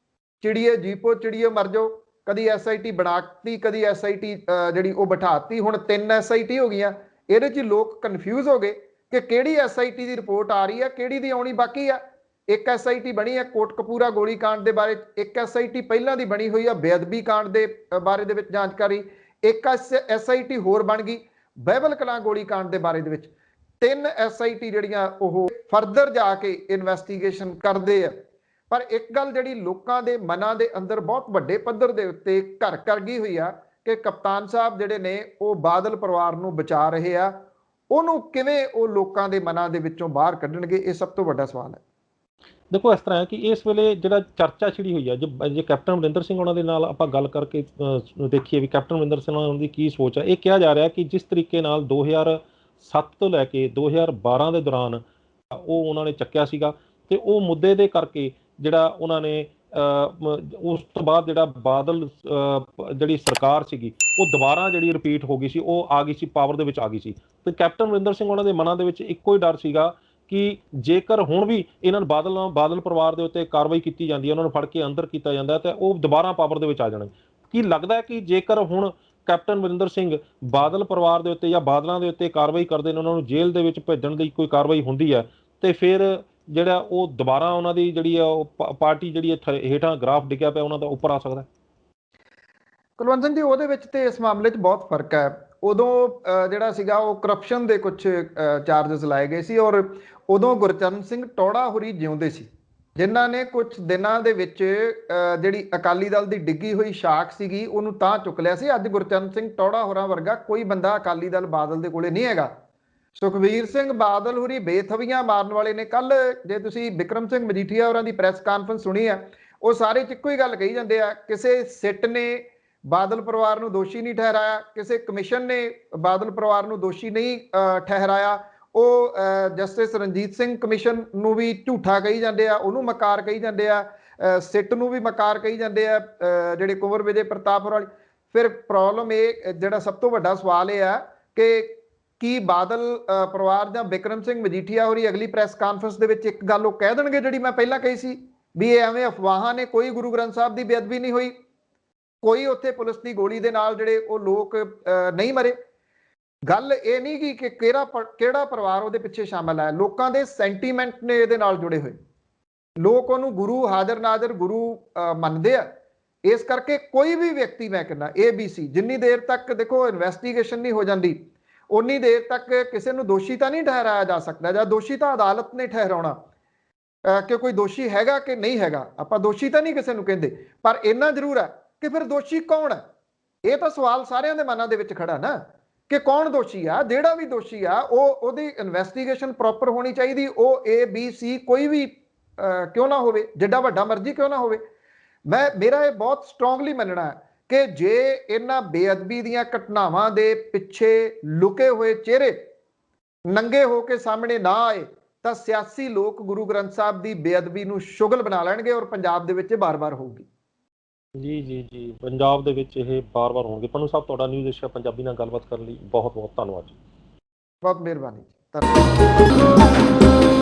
ਚਿੜੀਏ ਜੀਪੋ ਚਿੜੀਏ ਮਰ ਜਾਓ, ਕਦੀ ਐਸਆਈਟੀ ਬਣਾਤੀ, ਕਦੀ ਐਸਆਈਟੀ ਜਿਹੜੀ ਉਹ ਬਿਠਾਤੀ, ਹੁਣ 3 ਐਸਆਈਟੀ ਹੋ ਗਈਆਂ। ਇਹਦੇ 'ਚ ਲੋਕ ਕਨਫਿਊਜ਼ ਹੋ ਗਏ ਕਿ ਕਿਹੜੀ ਐਸਆਈਟੀ ਦੀ ਰਿਪੋਰਟ ਆ ਰਹੀ ਹੈ, ਕਿਹੜੀ ਦੀ ਆਉਣੀ ਬਾਕੀ ਆ। ਇੱਕ ਐਸਆਈਟੀ ਬਣੀ ਹੈ ਕੋਟਕਪੂਰਾ ਗੋਲੀकांड ਦੇ ਬਾਰੇ, ਇੱਕ ਐਸਆਈਟੀ ਪਹਿਲਾਂ ਦੀ ਬਣੀ ਹੋਈ ਆ ਬੇਅਦਬੀ ਕਾਂਡ ਦੇ ਬਾਰੇ ਦੇ ਵਿੱਚ ਜਾਂਚਕਾਰੀ, ਇੱਕ ਐਸਆਈਟੀ ਹੋਰ ਬਣ ਗਈ ਬਾਈਬਲ ਕਲਾਂ ਗੋਲੀकांड ਦੇ ਬਾਰੇ ਦੇ ਵਿੱਚ। 3 ਐਸਆਈਟੀ ਜਿਹੜੀਆਂ ਉਹ ਫਰਦਰ ਜਾ ਕੇ ਇਨਵੈਸਟੀਗੇਸ਼ਨ ਕਰਦੇ ਆ। ਪਰ ਇੱਕ ਗੱਲ ਜਿਹੜੀ ਲੋਕਾਂ ਦੇ ਮਨਾਂ ਦੇ ਅੰਦਰ ਬਹੁਤ ਵੱਡੇ ਪੱਧਰ ਦੇ ਉੱਤੇ ਘਰ ਕਰ ਗਈ ਹੋਈ ਆ ਕਿ ਕਪਤਾਨ ਸਾਹਿਬ ਜਿਹੜੇ ਨੇ ਉਹ ਬਾਦਲ ਪਰਿਵਾਰ ਨੂੰ ਬਚਾ ਰਹੇ ਆ, ਉਹਨੂੰ ਕਿਵੇਂ ਉਹ ਲੋਕਾਂ ਦੇ ਮਨਾਂ ਦੇ ਵਿੱਚੋਂ ਬਾਹਰ ਕੱਢਣਗੇ, ਇਹ ਸਭ ਤੋਂ ਵੱਡਾ ਸਵਾਲ ਹੈ। ਦੇਖੋ, ਇਸ ਤਰ੍ਹਾਂ ਹੈ ਕਿ ਇਸ ਵੇਲੇ ਜਿਹੜਾ ਚਰਚਾ ਛਿੜੀ ਹੋਈ ਹੈ, ਜੇ ਕੈਪਟਨ ਅਮਰਿੰਦਰ ਸਿੰਘ ਉਹਨਾਂ ਦੇ ਨਾਲ ਆਪਾਂ ਗੱਲ ਕਰਕੇ ਦੇਖੀਏ ਵੀ ਕੈਪਟਨ ਅਮਰਿੰਦਰ ਸਿੰਘ ਉਹਨਾਂ ਦੀ ਕੀ ਸੋਚ ਹੈ, ਇਹ ਕਿਹਾ ਜਾ ਰਿਹਾ ਕਿ ਜਿਸ ਤਰੀਕੇ ਨਾਲ 2007 ਤੋਂ ਲੈ ਕੇ 2012 ਦੇ ਦੌਰਾਨ ਉਹ ਉਹਨਾਂ ਨੇ ਚੱਕਿਆ ਸੀਗਾ ਤੇ ਉਹ ਮੁੱਦੇ ਦੇ ਕਰਕੇ ਜਿਹੜਾ ਉਹਨਾਂ ਨੇ ਉਸ ਤੋਂ ਬਾਅਦ ਜਿਹੜਾ ਬਾਦਲ ਜਿਹੜੀ ਸਰਕਾਰ ਸੀਗੀ ਉਹ ਦੁਬਾਰਾ ਜਿਹੜੀ ਰਿਪੀਟ ਹੋ ਗਈ ਸੀ, ਉਹ ਆ ਗਈ ਸੀ, ਪਾਵਰ ਦੇ ਵਿੱਚ ਆ ਗਈ ਸੀ। ਤੇ ਕੈਪਟਨ ਅਮਰਿੰਦਰ ਸਿੰਘ ਉਹਨਾਂ ਦੇ ਮਨਾਂ ਦੇ ਵਿੱਚ ਇੱਕੋ ਹੀ ਡਰ ਸੀਗਾ ਕਿ ਜੇਕਰ ਹੁਣ ਵੀ ਇਹਨਾਂ ਨੂੰ ਬਾਦਲ ਪਰਿਵਾਰ ਦੇ ਉੱਤੇ ਕਾਰਵਾਈ ਕੀਤੀ ਜਾਂਦੀ ਹੈ, ਉਹਨਾਂ ਨੂੰ ਫੜ ਕੇ ਅੰਦਰ ਕੀਤਾ ਜਾਂਦਾ ਤੇ ਉਹ ਦੁਬਾਰਾ ਪਾਵਰ ਦੇ ਵਿੱਚ ਆ ਜਾਣਗੇ। ਕੀ ਲੱਗਦਾ ਹੈ ਕਿ ਜੇਕਰ ਹੁਣ ਕੈਪਟਨ ਅਮਰਿੰਦਰ ਸਿੰਘ ਬਾਦਲ ਪਰਿਵਾਰ ਦੇ ਉੱਤੇ ਜਾਂ ਬਾਦਲਾਂ ਦੇ ਉੱਤੇ ਕਾਰਵਾਈ ਕਰਦੇ ਨੇ, ਉਹਨਾਂ ਨੂੰ ਜੇਲ੍ਹ ਦੇ ਵਿੱਚ ਭੇਜਣ ਦੀ ਕੋਈ ਕਾਰਵਾਈ ਹੁੰਦੀ ਹੈ, ਤੇ ਫਿਰ ਜਿਹੜਾ ਉਹ ਦੁਬਾਰਾ ਉਹਨਾਂ ਦੀ ਜਿਹੜੀ ਆ ਉਹ ਪਾਰਟੀ ਜਿਹੜੀ ਹੇਠਾਂ ਗ੍ਰਾਫ ਡਿੱਗਿਆ ਪਿਆ ਉਹਨਾਂ ਦਾ ਉੱਪਰ ਆ ਸਕਦਾ? ਕੁਲਵੰਤ ਸਿੰਘ ਜੀ, ਉਹਦੇ ਵਿੱਚ ਤੇ ਇਸ ਮਾਮਲੇ 'ਚ ਬਹੁਤ ਫਰਕ ਹੈ। ਉਦੋਂ ਜਿਹੜਾ ਸੀਗਾ ਉਹ ਕਰਪਸ਼ਨ ਦੇ ਕੁਝ ਚਾਰਜਸ ਲਾਏ ਗਏ ਸੀ ਔਰ ਉਦੋਂ ਗੁਰਚਰਨ ਸਿੰਘ ਟੌੜਾ ਹੋਰੀ ਜਿਉਂਦੇ ਸੀ, ਜਿਨ੍ਹਾਂ ਨੇ ਕੁਝ ਦਿਨਾਂ ਦੇ ਵਿੱਚ ਜਿਹੜੀ ਅਕਾਲੀ ਦਲ ਦੀ ਡਿੱਗੀ ਹੋਈ ਸ਼ਾਖ ਸੀਗੀ ਉਹਨੂੰ ਤਾਂ ਚੁੱਕ ਲਿਆ ਸੀ। ਅੱਜ ਗੁਰਚਰਨ ਸਿੰਘ ਟੌੜਾ ਹੋਰਾਂ ਵਰਗਾ ਕੋਈ ਬੰਦਾ ਅਕਾਲੀ ਦਲ ਬਾਦਲ ਦੇ ਕੋਲੇ ਨਹੀਂ ਹੈਗਾ। ਸੁਖਬੀਰ ਸਿੰਘ ਬਾਦਲ ਹੁਰੀ ਬੇਥਵੀਆਂ ਮਾਰਨ ਵਾਲੇ ਨੇ। ਕੱਲ ਜੇ ਤੁਸੀਂ ਬਿਕਰਮ ਸਿੰਘ ਮਜੀਠੀਆ ਹੋਰਾਂ ਦੀ ਪ੍ਰੈਸ ਕਾਨਫਰੰਸ ਸੁਣੀ ਆ, ਉਹ ਸਾਰੇ ਚ ਇੱਕੋ ਹੀ ਗੱਲ ਕਹੀ ਜਾਂਦੇ ਆ, ਕਿਸੇ ਸਿੱਟ ਨੇ ਬਾਦਲ ਪਰਿਵਾਰ ਨੂੰ ਦੋਸ਼ੀ ਨਹੀਂ ਠਹਿਰਾਇਆ, ਕਿਸੇ ਕਮਿਸ਼ਨ ਨੇ ਬਾਦਲ ਪਰਿਵਾਰ ਨੂੰ ਦੋਸ਼ੀ ਨਹੀਂ ਠਹਿਰਾਇਆ। ਉਹ ਜਸਟਿਸ ਰਣਜੀਤ ਸਿੰਘ ਕਮਿਸ਼ਨ ਨੂੰ ਵੀ ਝੂਠਾ ਕਹੀ ਜਾਂਦੇ ਆ, ਉਹਨੂੰ ਮਕਾਰ ਕਹੀ ਜਾਂਦੇ ਆ, ਸਿੱਟ ਨੂੰ ਵੀ ਮਕਾਰ ਕਹੀ ਜਾਂਦੇ ਆ, ਜਿਹੜੇ ਕੁੰਵਰ ਵਿਜੇ ਪ੍ਰਤਾਪ ਵਾਲੀ। ਫਿਰ ਪ੍ਰੋਬਲਮ ਇਹ ਜਿਹੜਾ ਸਭ ਤੋਂ ਵੱਡਾ ਸਵਾਲ ਇਹ ਆ ਕਿ ਕੀ ਬਾਦਲ ਪਰਿਵਾਰ ਜਾਂ ਬਿਕਰਮ ਸਿੰਘ ਮਜੀਠੀਆ ਹੋਰੀ ਅਗਲੀ ਪ੍ਰੈਸ ਕਾਨਫਰੰਸ ਦੇ ਵਿੱਚ ਇੱਕ ਗੱਲ ਉਹ ਕਹਿ ਦੇਣਗੇ ਜਿਹੜੀ ਮੈਂ ਪਹਿਲਾਂ ਕਹੀ ਸੀ ਵੀ ਇਹ ਐਵੇਂ ਅਫਵਾਹਾਂ ਨੇ, ਕੋਈ ਗੁਰੂ ਗ੍ਰੰਥ ਸਾਹਿਬ ਦੀ ਬੇਅਦਬੀ ਨਹੀਂ ਹੋਈ, ਕੋਈ ਉੱਥੇ ਪੁਲਿਸ ਦੀ ਗੋਲੀ ਦੇ ਨਾਲ ਜਿਹੜੇ ਉਹ ਲੋਕ ਨਹੀਂ ਮਰੇ। ਗੱਲ ਇਹ ਨਹੀਂ ਕਿ ਕਿਹੜਾ ਪਰਿਵਾਰ ਉਹਦੇ ਪਿੱਛੇ ਸ਼ਾਮਲ ਹੈ, ਲੋਕਾਂ ਦੇ ਸੈਂਟੀਮੈਂਟ ਨੇ ਇਹਦੇ ਨਾਲ ਜੁੜੇ ਹੋਏ। ਲੋਕ ਉਹਨੂੰ ਗੁਰੂ ਹਾਜ਼ਰ ਨਾਜ਼ਰ ਗੁਰੂ ਮੰਨਦੇ ਆ। ਇਸ ਕਰਕੇ ਕੋਈ ਵੀ ਵਿਅਕਤੀ, ਮੈਂ ਕਹਿੰਦਾ ABC, ਜਿੰਨੀ ਦੇਰ ਤੱਕ ਦੇਖੋ ਇਨਵੈਸਟੀਗੇਸ਼ਨ ਨਹੀਂ ਹੋ ਜਾਂਦੀ ਉਨੀ ਦੇਰ ਤੱਕ ਕਿਸੇ ਨੂੰ ਦੋਸ਼ੀ ਤਾਂ ਨਹੀਂ ਠਹਿਰਾਇਆ ਜਾ ਸਕਦਾ, ਜਾਂ ਦੋਸ਼ੀ ਤਾਂ ਅਦਾਲਤ ਨੇ ਠਹਿਰਾਉਣਾ ਕਿ ਕੋਈ ਦੋਸ਼ੀ ਹੈਗਾ ਕਿ ਨਹੀਂ ਹੈਗਾ। ਆਪਾਂ ਦੋਸ਼ੀ ਤਾਂ ਨਹੀਂ ਕਿਸੇ ਨੂੰ ਕਹਿੰਦੇ, ਪਰ ਇੰਨਾ ਜ਼ਰੂਰ ਹੈ ਕਿ ਫਿਰ ਦੋਸ਼ੀ ਕੌਣ ਹੈ। ਇਹ ਤਾਂ ਸਵਾਲ ਸਾਰਿਆਂ ਦੇ ਮਨਾਂ ਦੇ ਵਿੱਚ ਖੜਾ ਨਾ ਕਿ ਕੌਣ ਦੋਸ਼ੀ ਆ। ਜਿਹੜਾ ਵੀ ਦੋਸ਼ੀ ਆ ਉਹਦੀ ਇਨਵੈਸਟੀਗੇਸ਼ਨ ਪ੍ਰੋਪਰ ਹੋਣੀ ਚਾਹੀਦੀ। ਉਹ ABC ਕੋਈ ਵੀ ਕਿਉਂ ਨਾ ਹੋਵੇ, ਜਿੱਡਾ ਵੱਡਾ ਮਰਜ਼ੀ ਕਿਉਂ ਨਾ ਹੋਵੇ। ਮੇਰਾ ਇਹ ਬਹੁਤ ਸਟਰੋਂਗਲੀ ਮੰਨਣਾ ਹੈ ਕਿ ਜੇ ਇਹਨਾਂ ਬੇਅਦਬੀ ਦੀਆਂ ਘਟਨਾਵਾਂ ਦੇ ਪਿੱਛੇ ਲੁਕੇ ਹੋਏ ਚਿਹਰੇ ਨੰਗੇ ਹੋ ਕੇ ਸਾਹਮਣੇ ਨਾ ਆਏ ਤਾਂ ਸਿਆਸੀ ਲੋਕ ਗੁਰੂ ਗ੍ਰੰਥ ਸਾਹਿਬ ਦੀ ਬੇਅਦਬੀ ਨੂੰ ਸ਼ੁਗਲ ਬਣਾ ਲੈਣਗੇ ਔਰ ਪੰਜਾਬ ਦੇ ਵਿੱਚ ਬਾਰ-ਬਾਰ ਹੋਊਗੀ। ਜੀ ਪੰਜਾਬ ਦੇ ਵਿੱਚ ਇਹ ਬਾਰ-ਬਾਰ ਹੋਣਗੇ। ਪੰਨੂ ਸਾਹਿਬ, ਤੁਹਾਡਾ ਨਿਊਜ਼ ਏਸ਼ੀਆ ਪੰਜਾਬੀ ਨਾਲ ਗੱਲਬਾਤ ਕਰਨ ਲਈ ਬਹੁਤ ਬਹੁਤ ਧੰਨਵਾਦ ਜੀ। ਬਹੁਤ ਮਿਹਰਬਾਨੀ ਜੀ, ਧੰਨਵਾਦ।